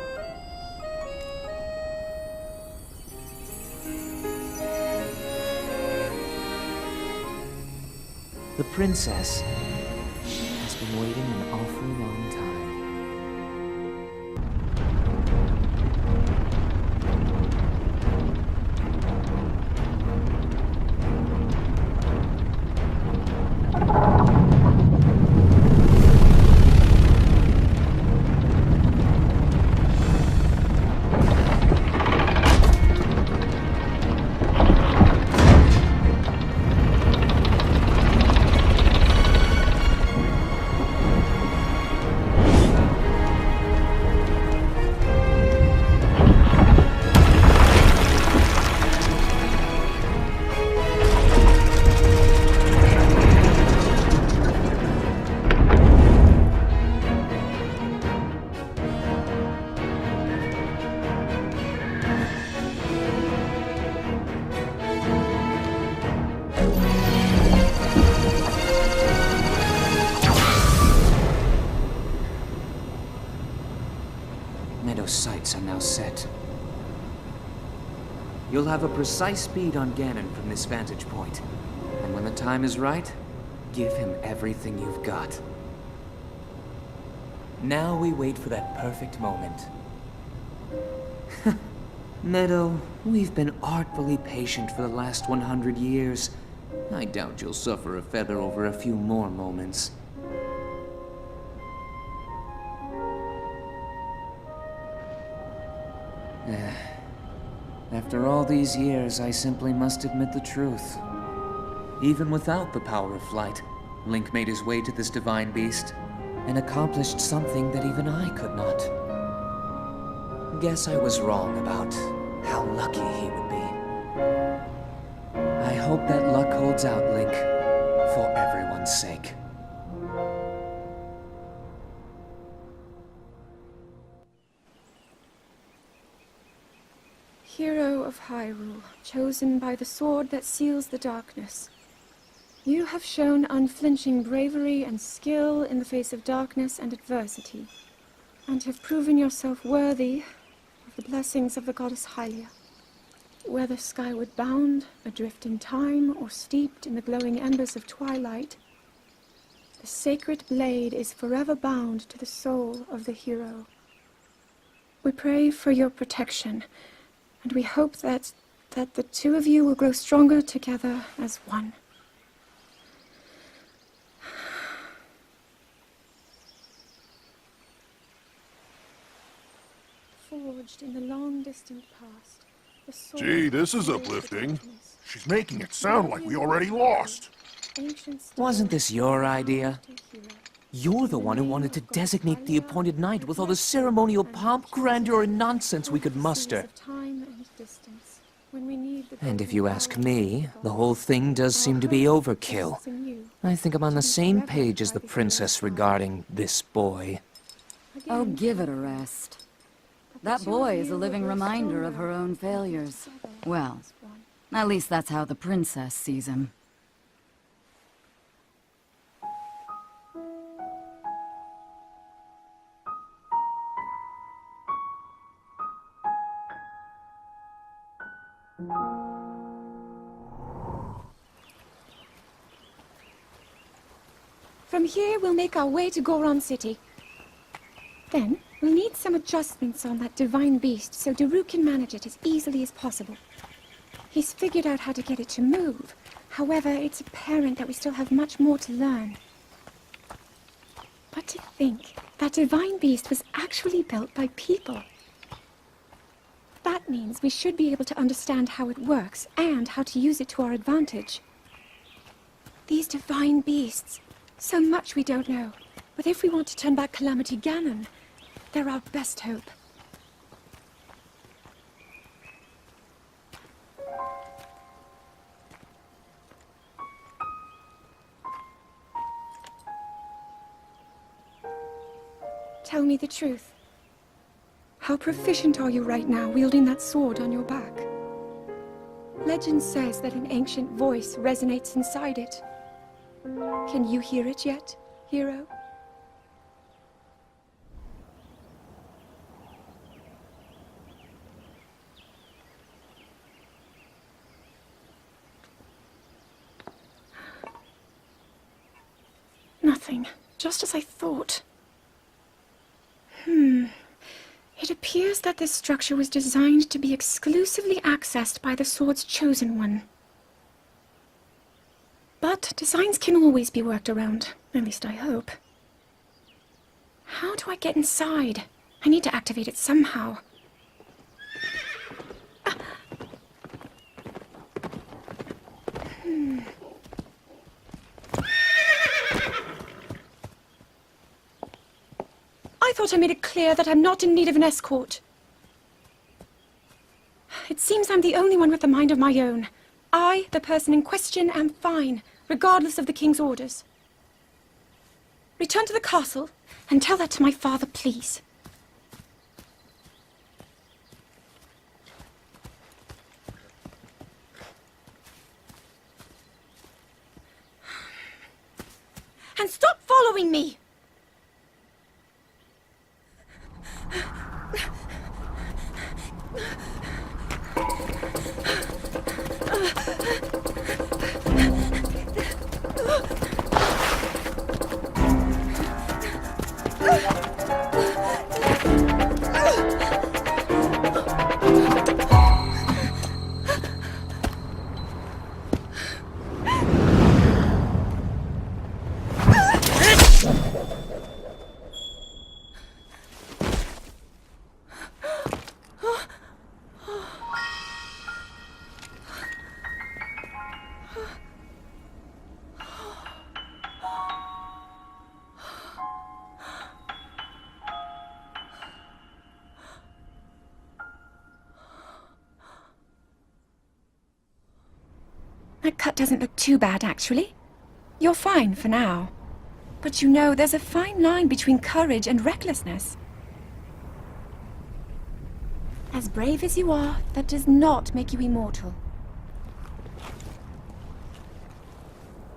The princess has been waiting an awfully long time. hero's sights are now set. You'll have a precise bead on Ganon from this vantage point. And when the time is right, give him everything you've got. Now we wait for that perfect moment. Meadow, we've been artfully patient for the last 100 years. I doubt you'll suffer a feather over a few more moments. After all these years, I simply must admit the truth. Even without the power of flight, Link made his way to this divine beast and accomplished something that even I could not. Guess I was wrong about how lucky he would be. I hope that luck holds out, Link, for everyone's sake. Hero of Hyrule, chosen by the sword that seals the darkness. You have shown unflinching bravery and skill in the face of darkness and adversity, and have proven yourself worthy of the blessings of the goddess Hylia. Whether skyward bound, adrift in time, or steeped in the glowing embers of twilight, the sacred blade is forever bound to the soul of the hero. We pray for your protection, and we hope that the two of you will grow stronger together as one. Forged in the long distant past, the sword Gee, this is of uplifting. darkness. She's making it sound like we already lost. Ancient Wasn't this your idea? hero. You're the one who wanted to designate the appointed night with all the ceremonial pomp, grandeur, and nonsense we could muster. Of time and distance, when we need the And if golden you power ask of me, God. the whole thing does seem to be overkill. Rests in you. I think I'm on the same page as the princess regarding this boy. Oh, Again, give it a rest. That boy is a living reminder of her own failures. Well, at least that's how the princess sees him. From here, we'll make our way to Goron City. Then, we'll need some adjustments on that divine beast so Daru can manage it as easily as possible. He's figured out how to get it to move. However, it's apparent that we still have much more to learn. But to think that divine beast was actually built by people. That means we should be able to understand how it works and how to use it to our advantage. These divine beasts, so much we don't know. But if we want to turn back Calamity Ganon, they're our best hope. Tell me the truth. How proficient are you right now wielding that sword on your back? Legend says that an ancient voice resonates inside it. Can you hear it yet, hero? Nothing. Just as I thought. It appears that this structure was designed to be exclusively accessed by the sword's chosen one. But designs can always be worked around. At least I hope. How do I get inside? I need to activate it somehow. I thought I made it clear that I'm not in need of an escort. It seems I'm the only one with a mind of my own. I, the person in question, am fine, regardless of the king's orders. Return to the castle and tell that to my father, please. And stop following me! That cut doesn't look too bad, actually. You're fine for now. But you know, there's a fine line between courage and recklessness. As brave as you are, that does not make you immortal.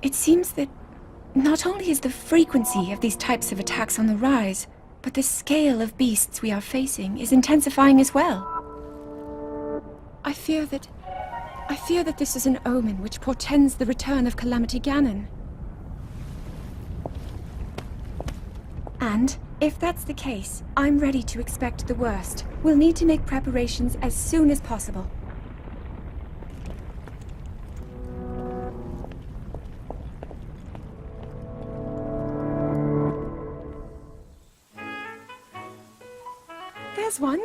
It seems that not only is the frequency of these types of attacks on the rise, but the scale of beasts we are facing is intensifying as well. I fear that this is an omen which portends the return of Calamity Ganon. And, if that's the case, I'm ready to expect the worst. We'll need to make preparations as soon as possible. There's one.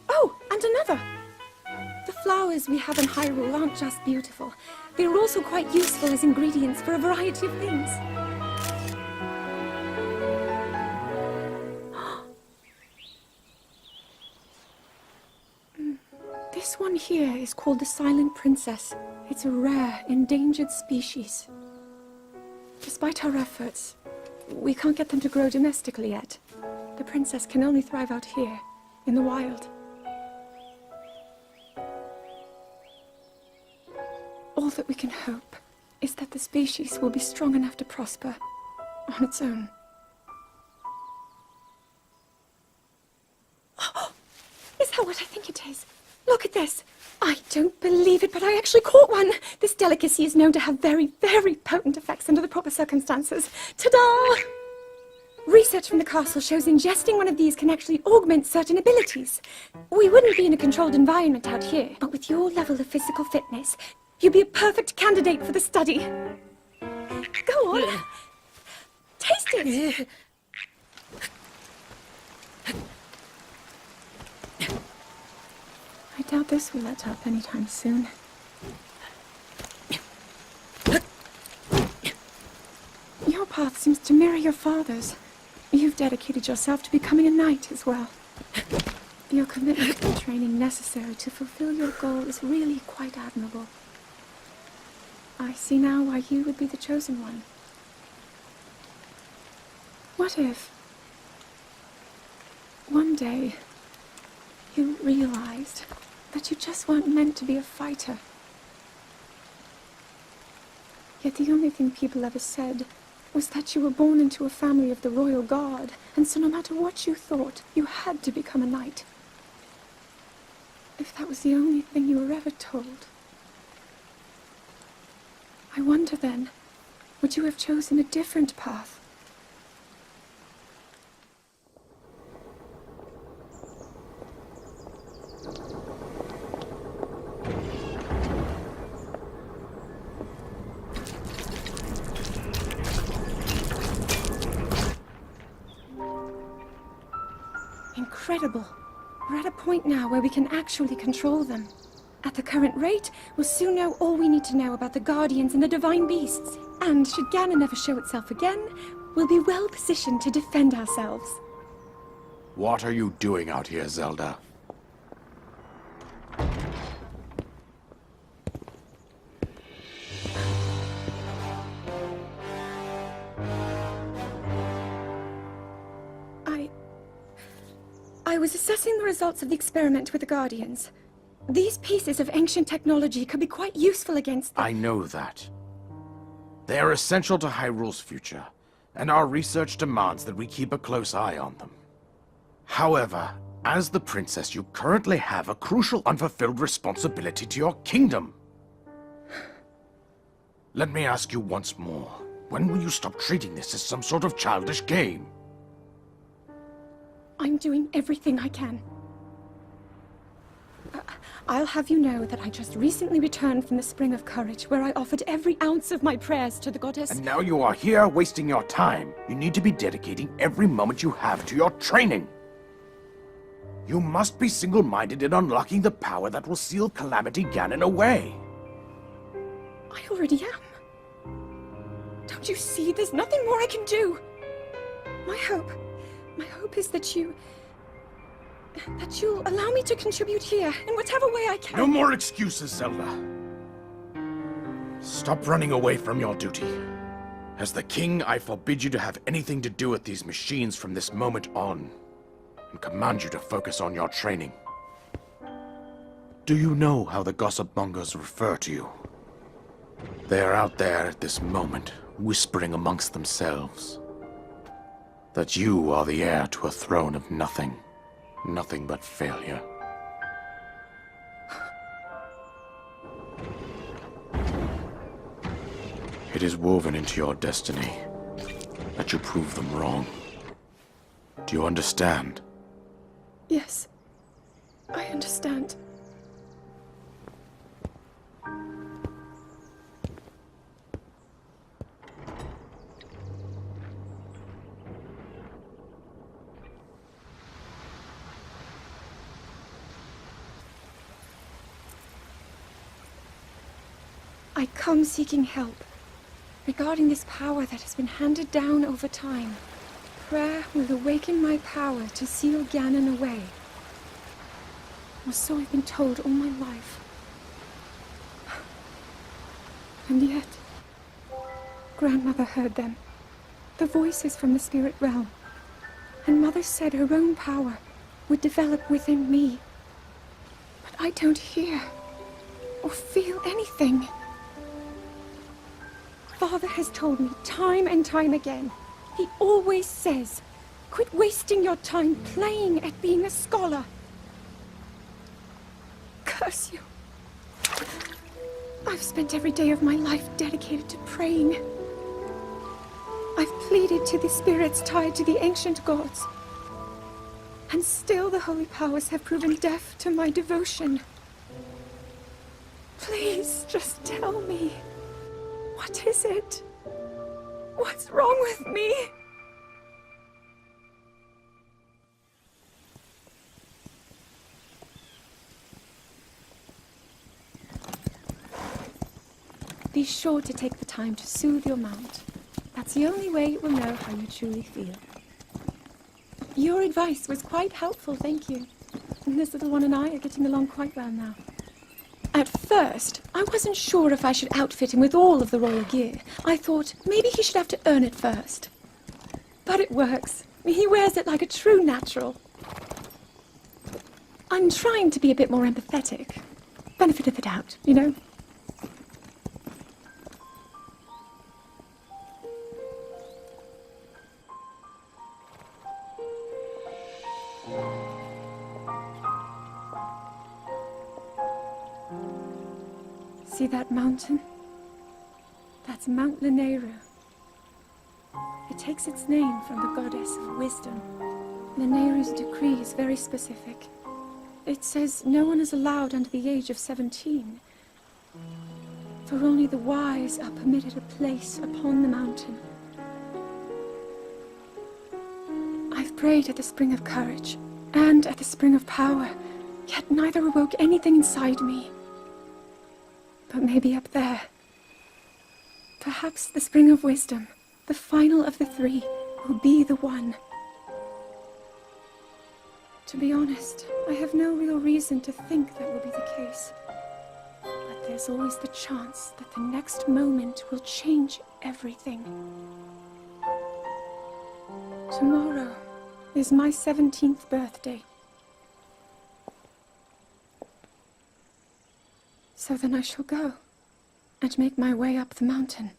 Oh, and another! The flowers we have in Hyrule aren't just beautiful. They're also quite useful as ingredients for a variety of things. This one here is called the Silent Princess. It's a rare, endangered species. Despite our efforts, we can't get them to grow domestically yet. The princess can only thrive out here, in the wild. All that we can hope is that the species will be strong enough to prosper on its own. Is that what I think it is? Look at this! I don't believe it, but I actually caught one! This delicacy is known to have very, very potent effects under the proper circumstances. Ta-da! Research from the castle shows ingesting one of these can actually augment certain abilities. We wouldn't be in a controlled environment out here, but with your level of physical fitness, you'd be a perfect candidate for the study. Go on! Taste it! I doubt this will let up anytime soon. Your path seems to mirror your father's. You've dedicated yourself to becoming a knight as well. Your commitment to the training necessary to fulfill your goal is really quite admirable. I see now why you would be the chosen one. What if one day you realized that you just weren't meant to be a fighter? Yet the only thing people ever said was that you were born into a family of the royal guard, and so no matter what you thought, you had to become a knight. If that was the only thing you were ever told, I wonder then, would you have chosen a different path? Incredible. We're at a point now where we can actually control them. At the current rate, we'll soon know all we need to know about the Guardians and the Divine Beasts. And should Ganon ever show itself again, we'll be well positioned to defend ourselves. What are you doing out here, Zelda? I was assessing the results of the experiment with the Guardians. These pieces of ancient technology could be quite useful against I know that. They are essential to Hyrule's future, and our research demands that we keep a close eye on them. However, as the princess, you currently have a crucial unfulfilled responsibility to your kingdom. Let me ask you once more, when will you stop treating this as some sort of childish game? I'm doing everything I can. I'll have you know that I just recently returned from the Spring of Courage, where I offered every ounce of my prayers to the goddess. And now you are here wasting your time. You need to be dedicating every moment you have to your training. You must be single-minded in unlocking the power that will seal Calamity Ganon away. I already am. Don't you see? There's nothing more I can do. My hope is that you'll allow me to contribute here in whatever way I can. No more excuses, Zelda. Stop running away from your duty. As the king, I forbid you to have anything to do with these machines from this moment on, and command you to focus on your training. Do you know how the gossip mongers refer to you? They are out there at this moment, whispering amongst themselves that you are the heir to a throne of nothing. Nothing but failure. It is woven into your destiny that you prove them wrong. Do you understand? Yes, I understand. I come seeking help regarding this power that has been handed down over time. Prayer will awaken my power to seal Ganon away. Or so I've been told all my life. And yet, Grandmother heard them. The voices from the spirit realm. And Mother said her own power would develop within me. But I don't hear or feel anything. Father has told me time and time again. He always says, quit wasting your time playing at being a scholar. Curse you. I've spent every day of my life dedicated to praying. I've pleaded to the spirits tied to the ancient gods. And still the holy powers have proven deaf to my devotion. Please, just tell me. What is it? What's wrong with me? Be sure to take the time to soothe your mount. That's the only way it will know how you truly feel. Your advice was quite helpful, thank you. And this little one and I are getting along quite well now. At first, I wasn't sure if I should outfit him with all of the royal gear. I thought maybe he should have to earn it first. But it works. He wears it like a true natural. I'm trying to be a bit more empathetic. Benefit of the doubt, you know? See that mountain? That's Mount Lanayru. It takes its name from the goddess of wisdom. Lanayru's decree is very specific. It says no one is allowed under the age of 17. For only the wise are permitted a place upon the mountain. I've prayed at the Spring of Courage and at the Spring of Power, yet neither awoke anything inside me. But maybe up there. Perhaps the Spring of Wisdom, the final of the three, will be the one. To be honest, I have no real reason to think that will be the case. But there's always the chance that the next moment will change everything. Tomorrow is my 17th birthday. So then I shall go and make my way up the mountain.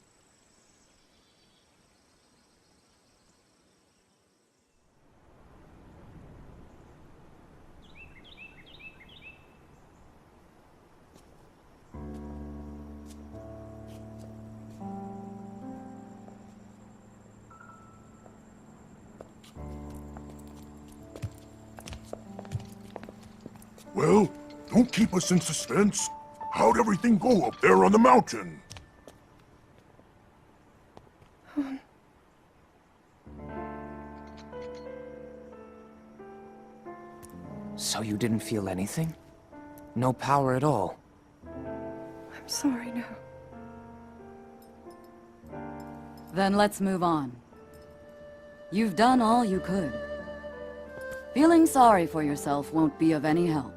Well, don't keep us in suspense. How'd everything go up there on the mountain? So you didn't feel anything? No power at all? I'm sorry, no. Then let's move on. You've done all you could. Feeling sorry for yourself won't be of any help.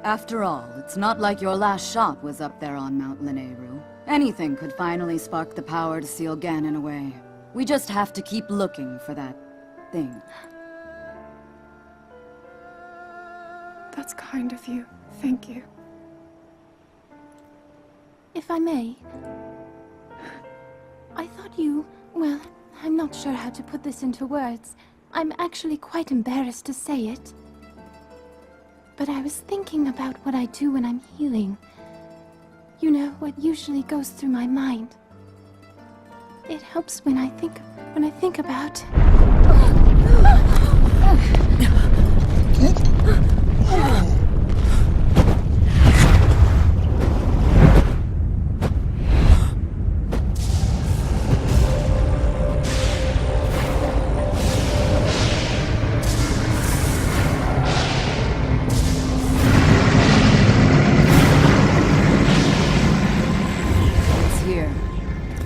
After all, it's not like your last shot was up there on Mount Lanayru. Anything could finally spark the power to seal Ganon away. We just have to keep looking for that thing. That's kind of you. Thank you. If I may, I thought you... Well, I'm not sure how to put this into words. I'm actually quite embarrassed to say it. But I was thinking about what I do when I'm healing. You know, what usually goes through my mind. It helps when I think about...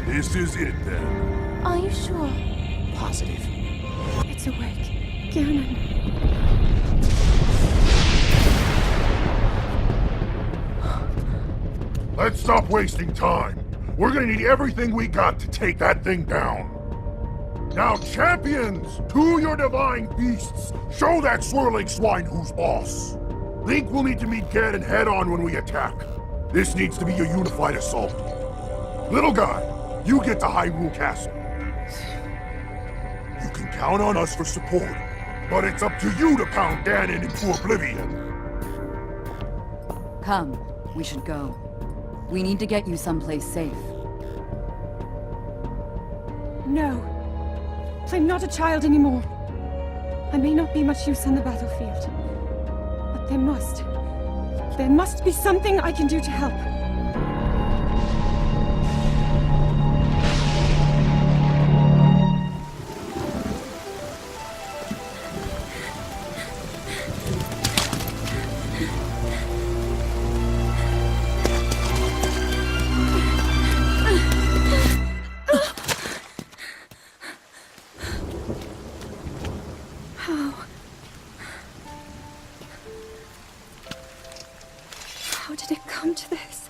This is it, then. Are you sure? Positive. It's awake. Ganon. Let's stop wasting time. We're gonna need everything we got to take that thing down. Now, champions, to your divine beasts, show that swirling swine who's boss. Link will need to meet Ganon head-on when we attack. This needs to be a unified assault. Little guy, you get to Hyrule Castle. You can count on us for support, but it's up to you to pound Ganon into oblivion. Come, we should go. We need to get you someplace safe. No. I'm not a child anymore. I may not be much use on the battlefield. But there must be something I can do to help. How did it come to this?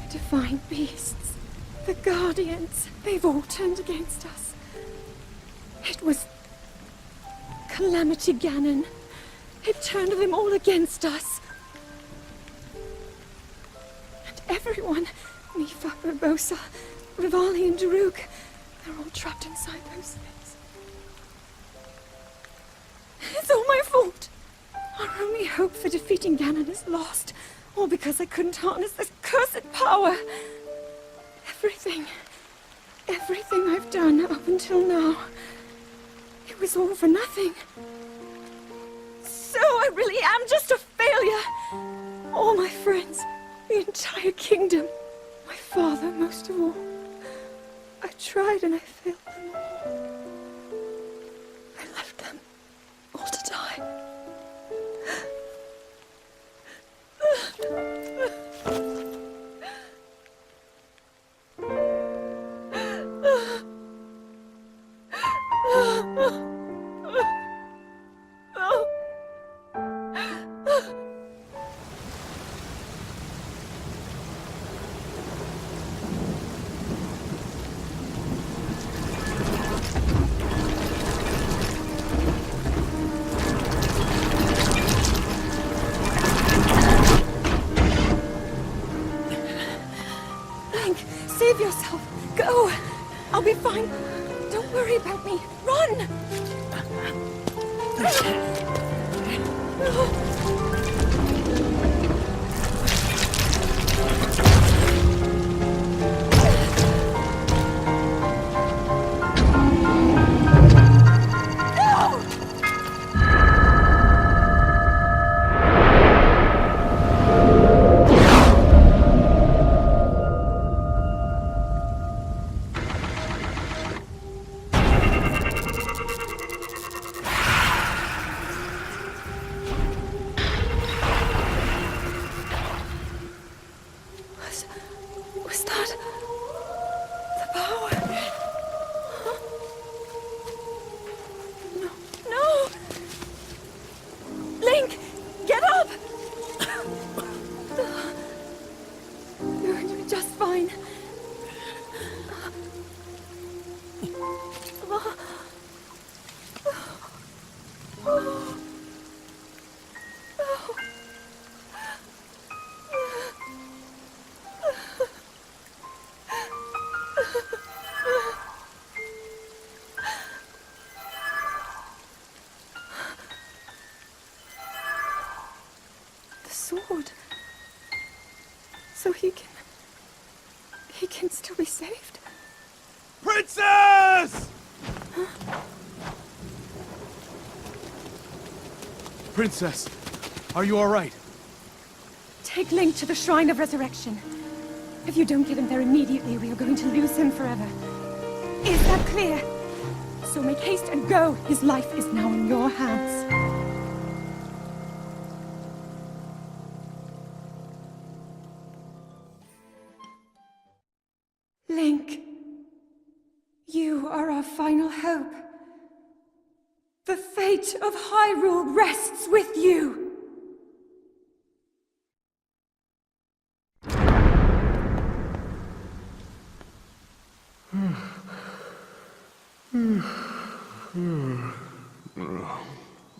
The divine beasts, the guardians, they've all turned against us. It was Calamity Ganon. It turned them all against us. And everyone, Mipha, Urbosa, Rivali and Daruk, they're all trapped inside those things. It's all my fault. Our only hope for defeating Ganon is lost, all because I couldn't harness this cursed power. Everything I've done up until now, it was all for nothing. So I really am just a failure. All my friends, the entire kingdom, my father most of all. I tried and I failed them all. I left them all to die. Save yourself! Go! I'll be fine! Don't worry about me! Run! Was that the power? Huh? No! Link! Get up! So he can still be saved? Princess! Princess, are you all right? Take Link to the Shrine of Resurrection. If you don't get him there immediately, we are going to lose him forever. Is that clear? So make haste and go. His life is now in your hands. Link, you are our final hope. The fate of Hyrule rests with you!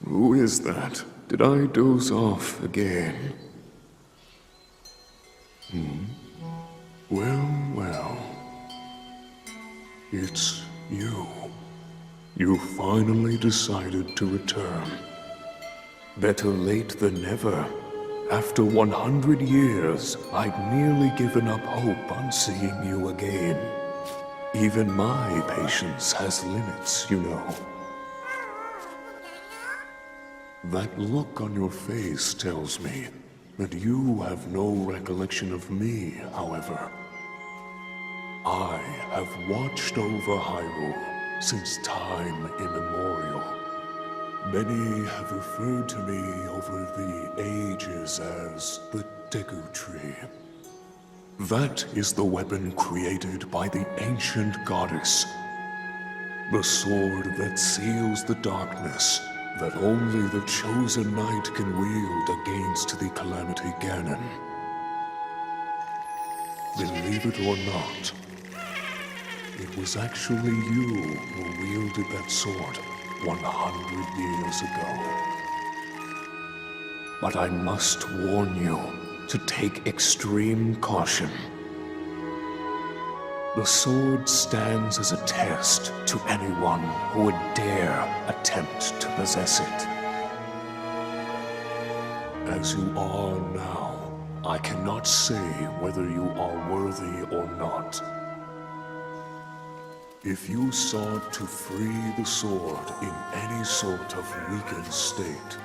Who is that? Did I doze off again? Well, well. It's you. You finally decided to return. Better late than never. After 100 years, I'd nearly given up hope on seeing you again. Even my patience has limits, you know. That look on your face tells me that you have no recollection of me, however. I have watched over Hyrule since time immemorial. Many have referred to me over the ages as the Deku Tree. That is the weapon created by the ancient goddess. The sword that seals the darkness that only the chosen knight can wield against the Calamity Ganon. Believe it or not, it was actually you who wielded that sword 100 years ago. But I must warn you to take extreme caution. The sword stands as a test to anyone who would dare attempt to possess it. As you are now, I cannot say whether you are worthy or not. If you sought to free the sword in any sort of weakened state,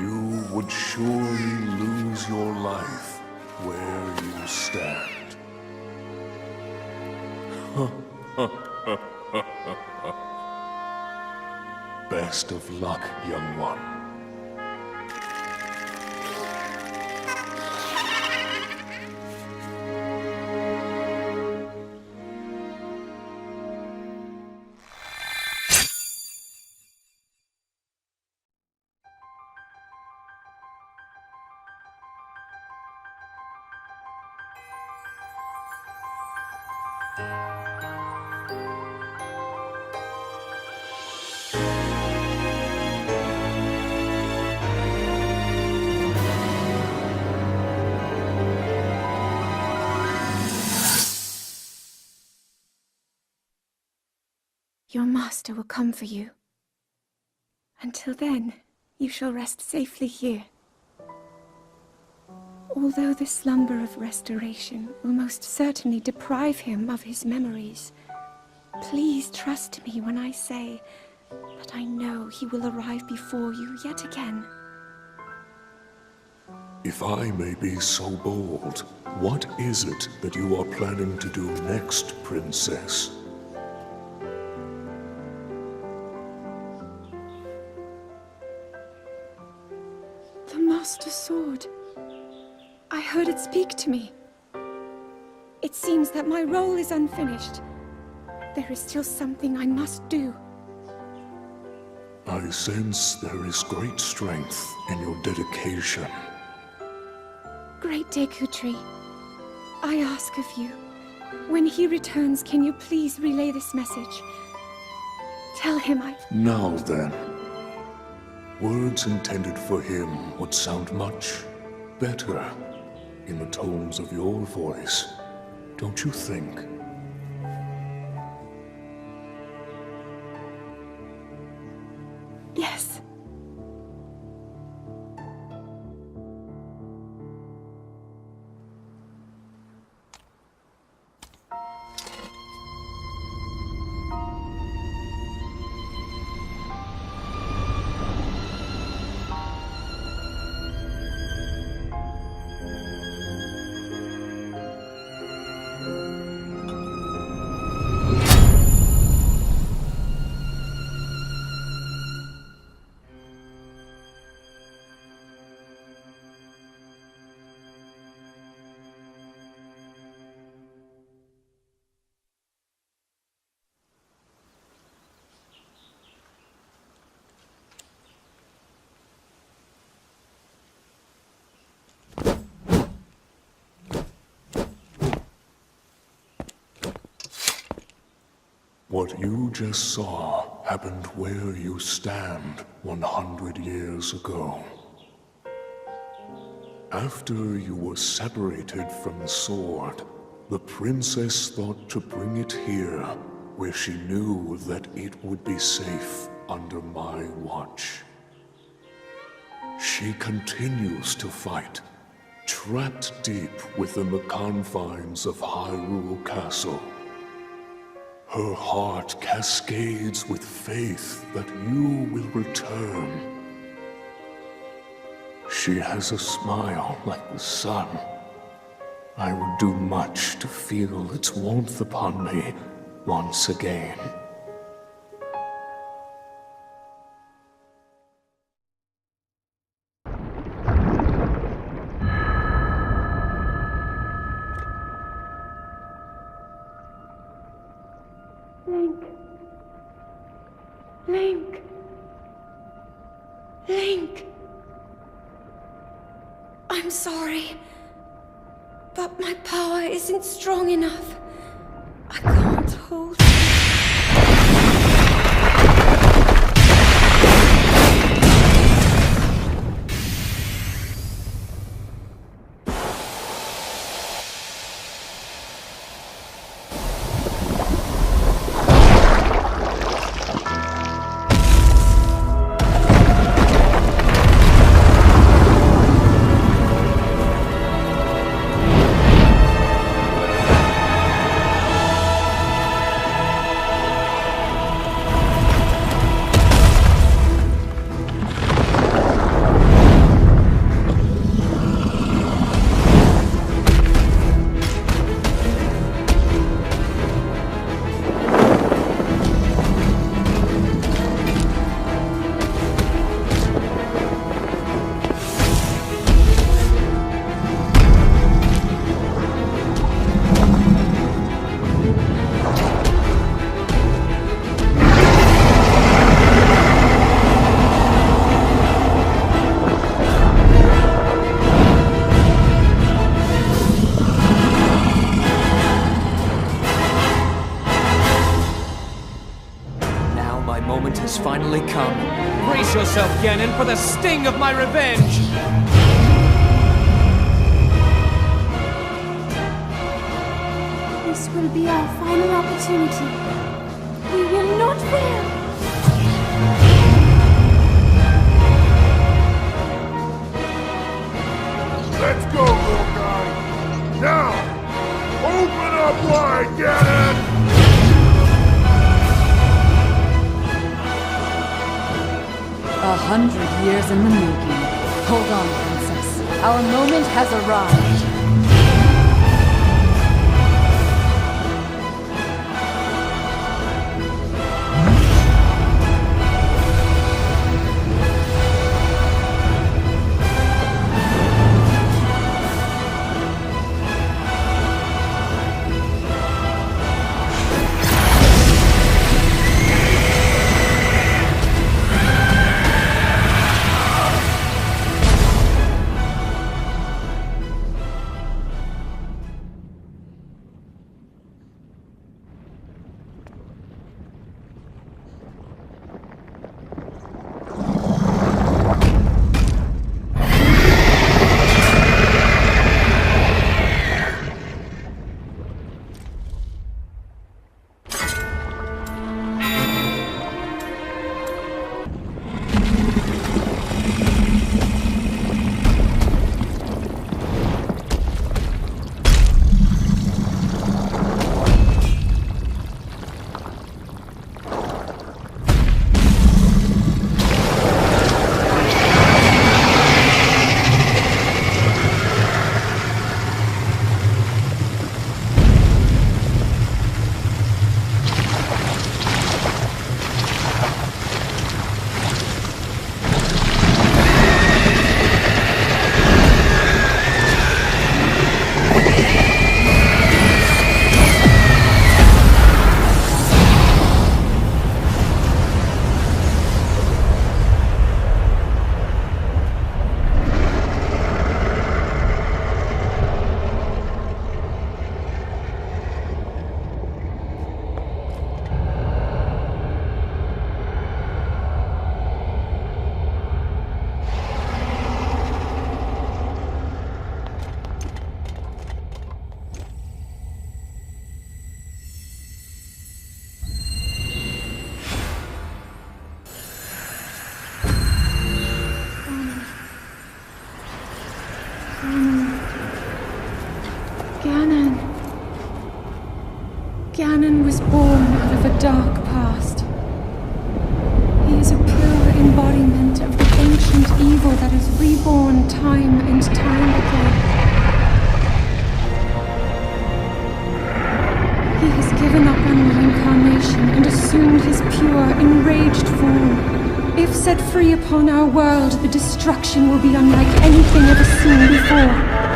you would surely lose your life where you stand. Best of luck, young one. Your master will come for you. Until then, you shall rest safely here. Although the slumber of restoration will most certainly deprive him of his memories, please trust me when I say that I know he will arrive before you yet again. If I may be so bold, what is it that you are planning to do next, Princess? The Master Sword. I heard it speak to me. It seems that my role is unfinished. There is still something I must do. I sense there is great strength in your dedication. Great Deku Tree, I ask of you, when he returns, can you please relay this message? Tell him Now then. Words intended for him would sound much better in the tones of your voice, don't you think? Yes. What you just saw happened where you stand 100 years ago. After you were separated from the sword, the princess thought to bring it here, where she knew that it would be safe under my watch. She continues to fight, trapped deep within the confines of Hyrule Castle. Her heart cascades with faith that you will return. She has a smile like the sun. I would do much to feel its warmth upon me once again. Link. Link. Link. I'm sorry, but my power isn't strong enough. I can't hold it. Finally come. Brace yourself, Ganon, for the sting of my revenge! This will be our final opportunity. We will not fail. Let's go, little guy! Now! Open up wide, Ganon! 100 years in the making. Hold on, Princess. Our moment has arrived. Ganon. Ganon was born out of a dark past. He is a pure embodiment of the ancient evil that is reborn time and time again. He has given up on reincarnation and assumed his pure, enraged form. If set free upon our world, the destruction will be unlike anything ever seen before.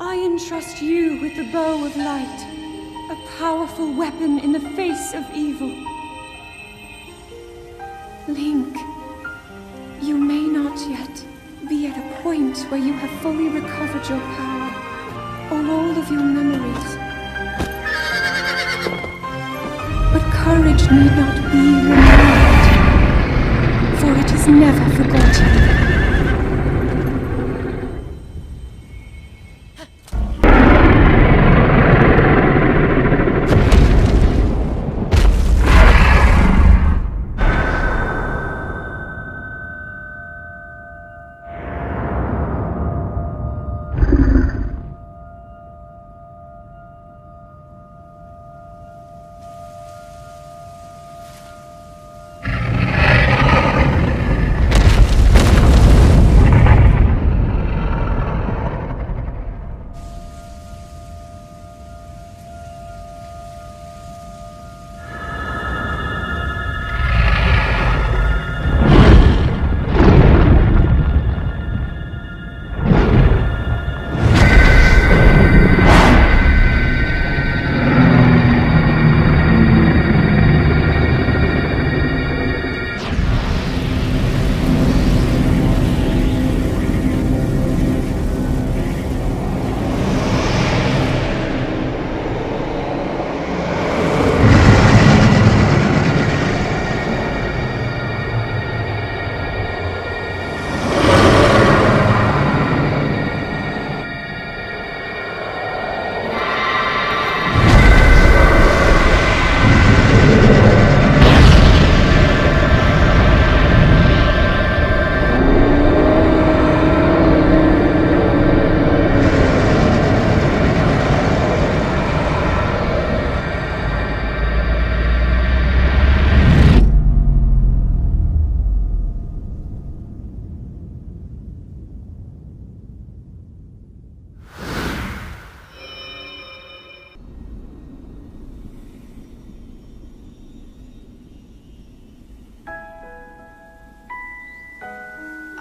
I entrust you with the bow of light, a powerful weapon in the face of evil. Link, you may not yet be at a point where you have fully recovered your power, or all of your memories. But courage need not be removed, for it is never forgotten.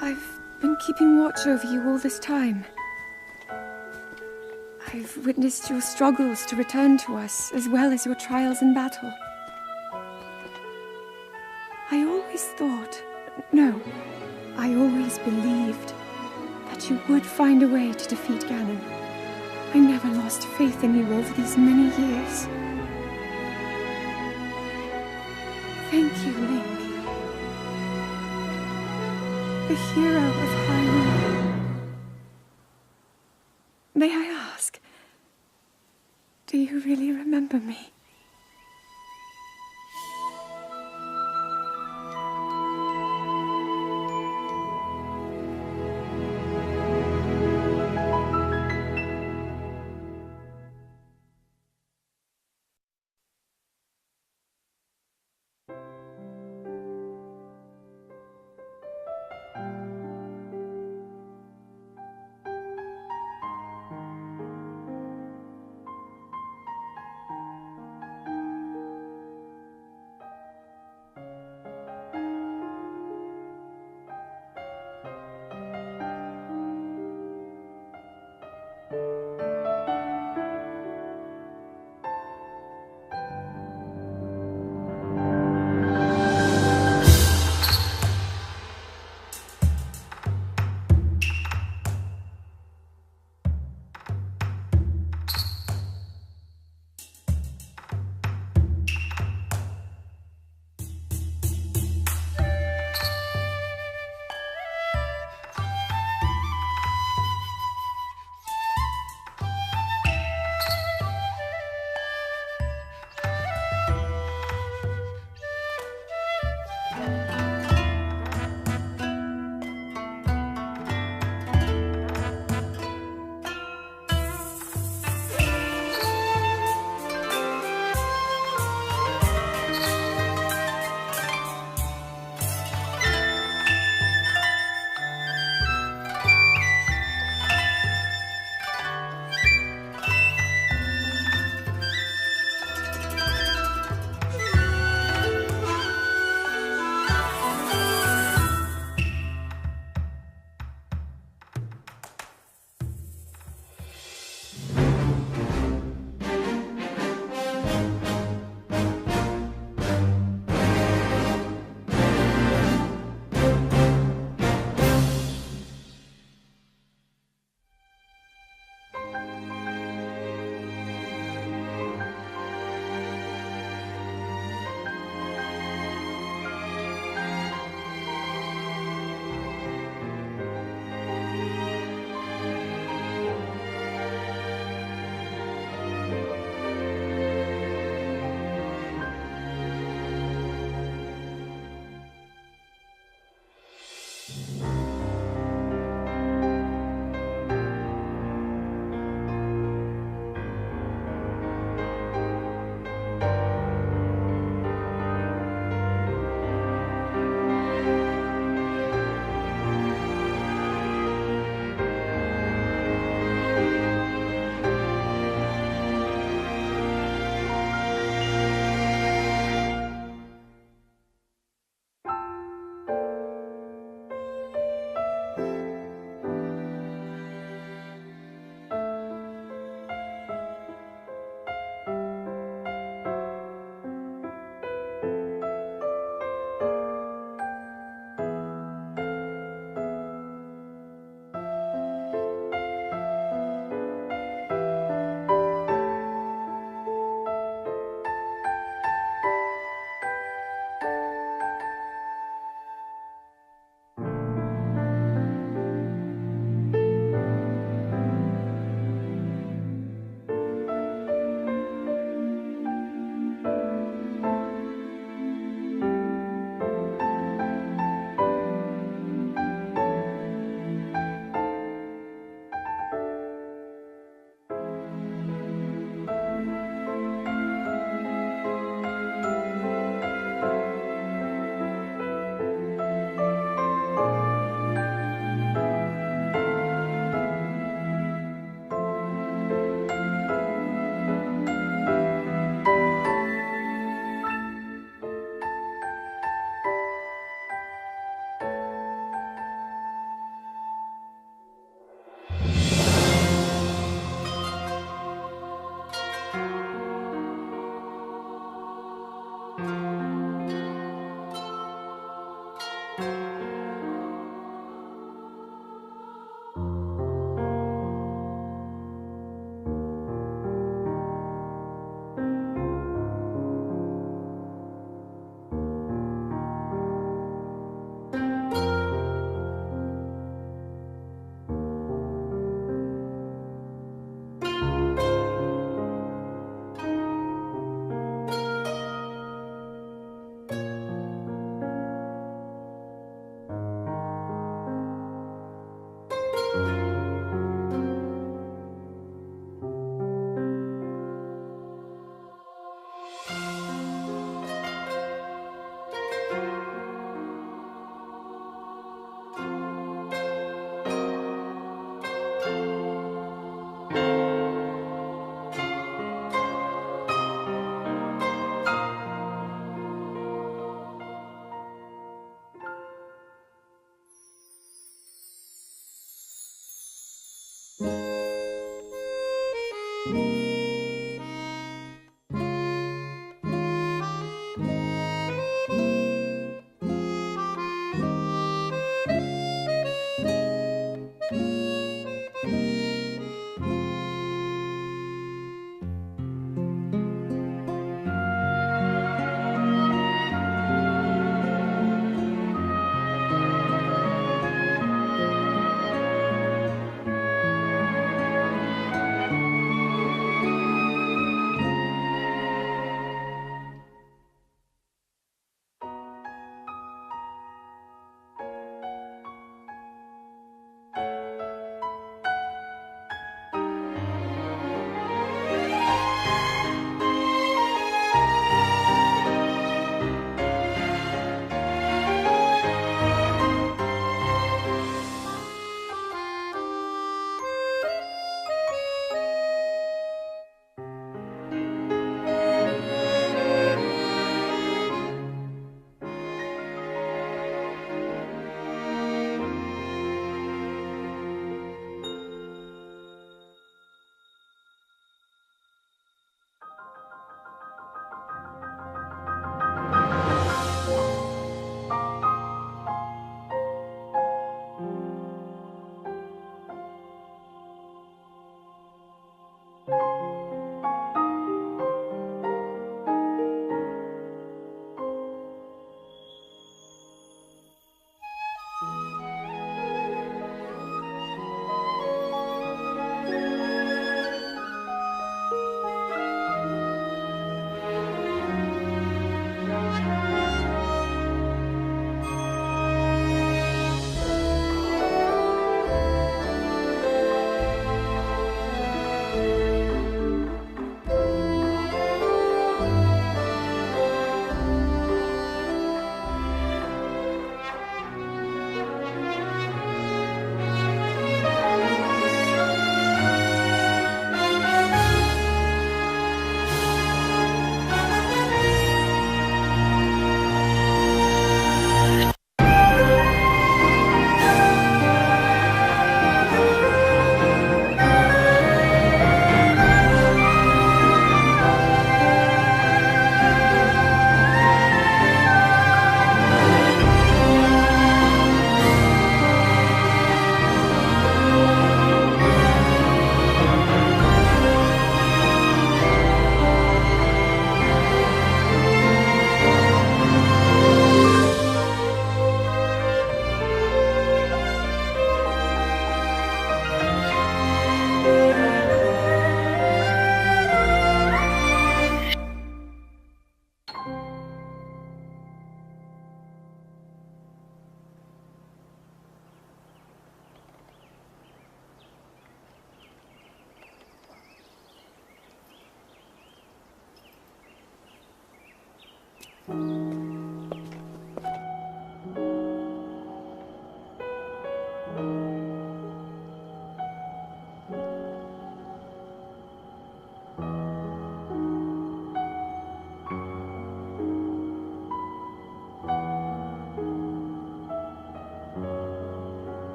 I've been keeping watch over you all this time. I've witnessed your struggles to return to us, as well as your trials in battle. I always thought, no, I always believed that you would find a way to defeat Ganon. I never lost faith in you over these many years. Thank you, Link. The hero of Hyrule. May I ask, do you really remember me?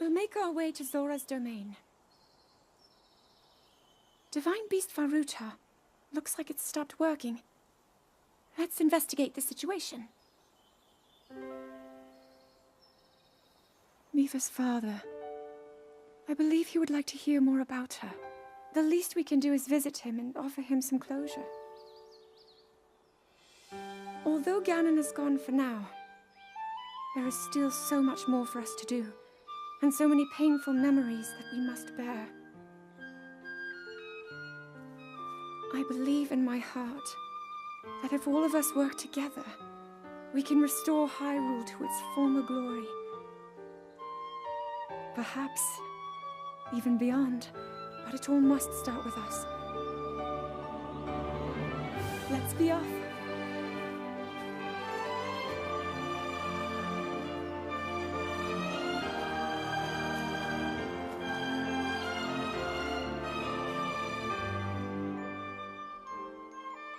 We'll make our way to Zora's domain. Divine Beast Varuta. Looks like it's stopped working. Let's investigate the situation. Miva's father. I believe he would like to hear more about her. The least we can do is visit him and offer him some closure. Although Ganon is gone for now, there is still so much more for us to do, and so many painful memories that we must bear. I believe in my heart that if all of us work together, we can restore Hyrule to its former glory. Perhaps even beyond, but it all must start with us. Let's be off.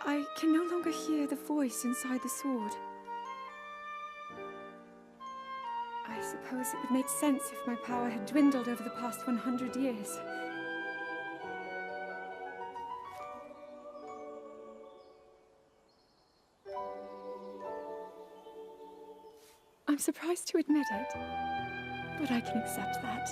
I can no longer hear the voice inside the sword. I suppose it would make sense if my power had dwindled over the past 100 years. I'm surprised to admit it, but I can accept that.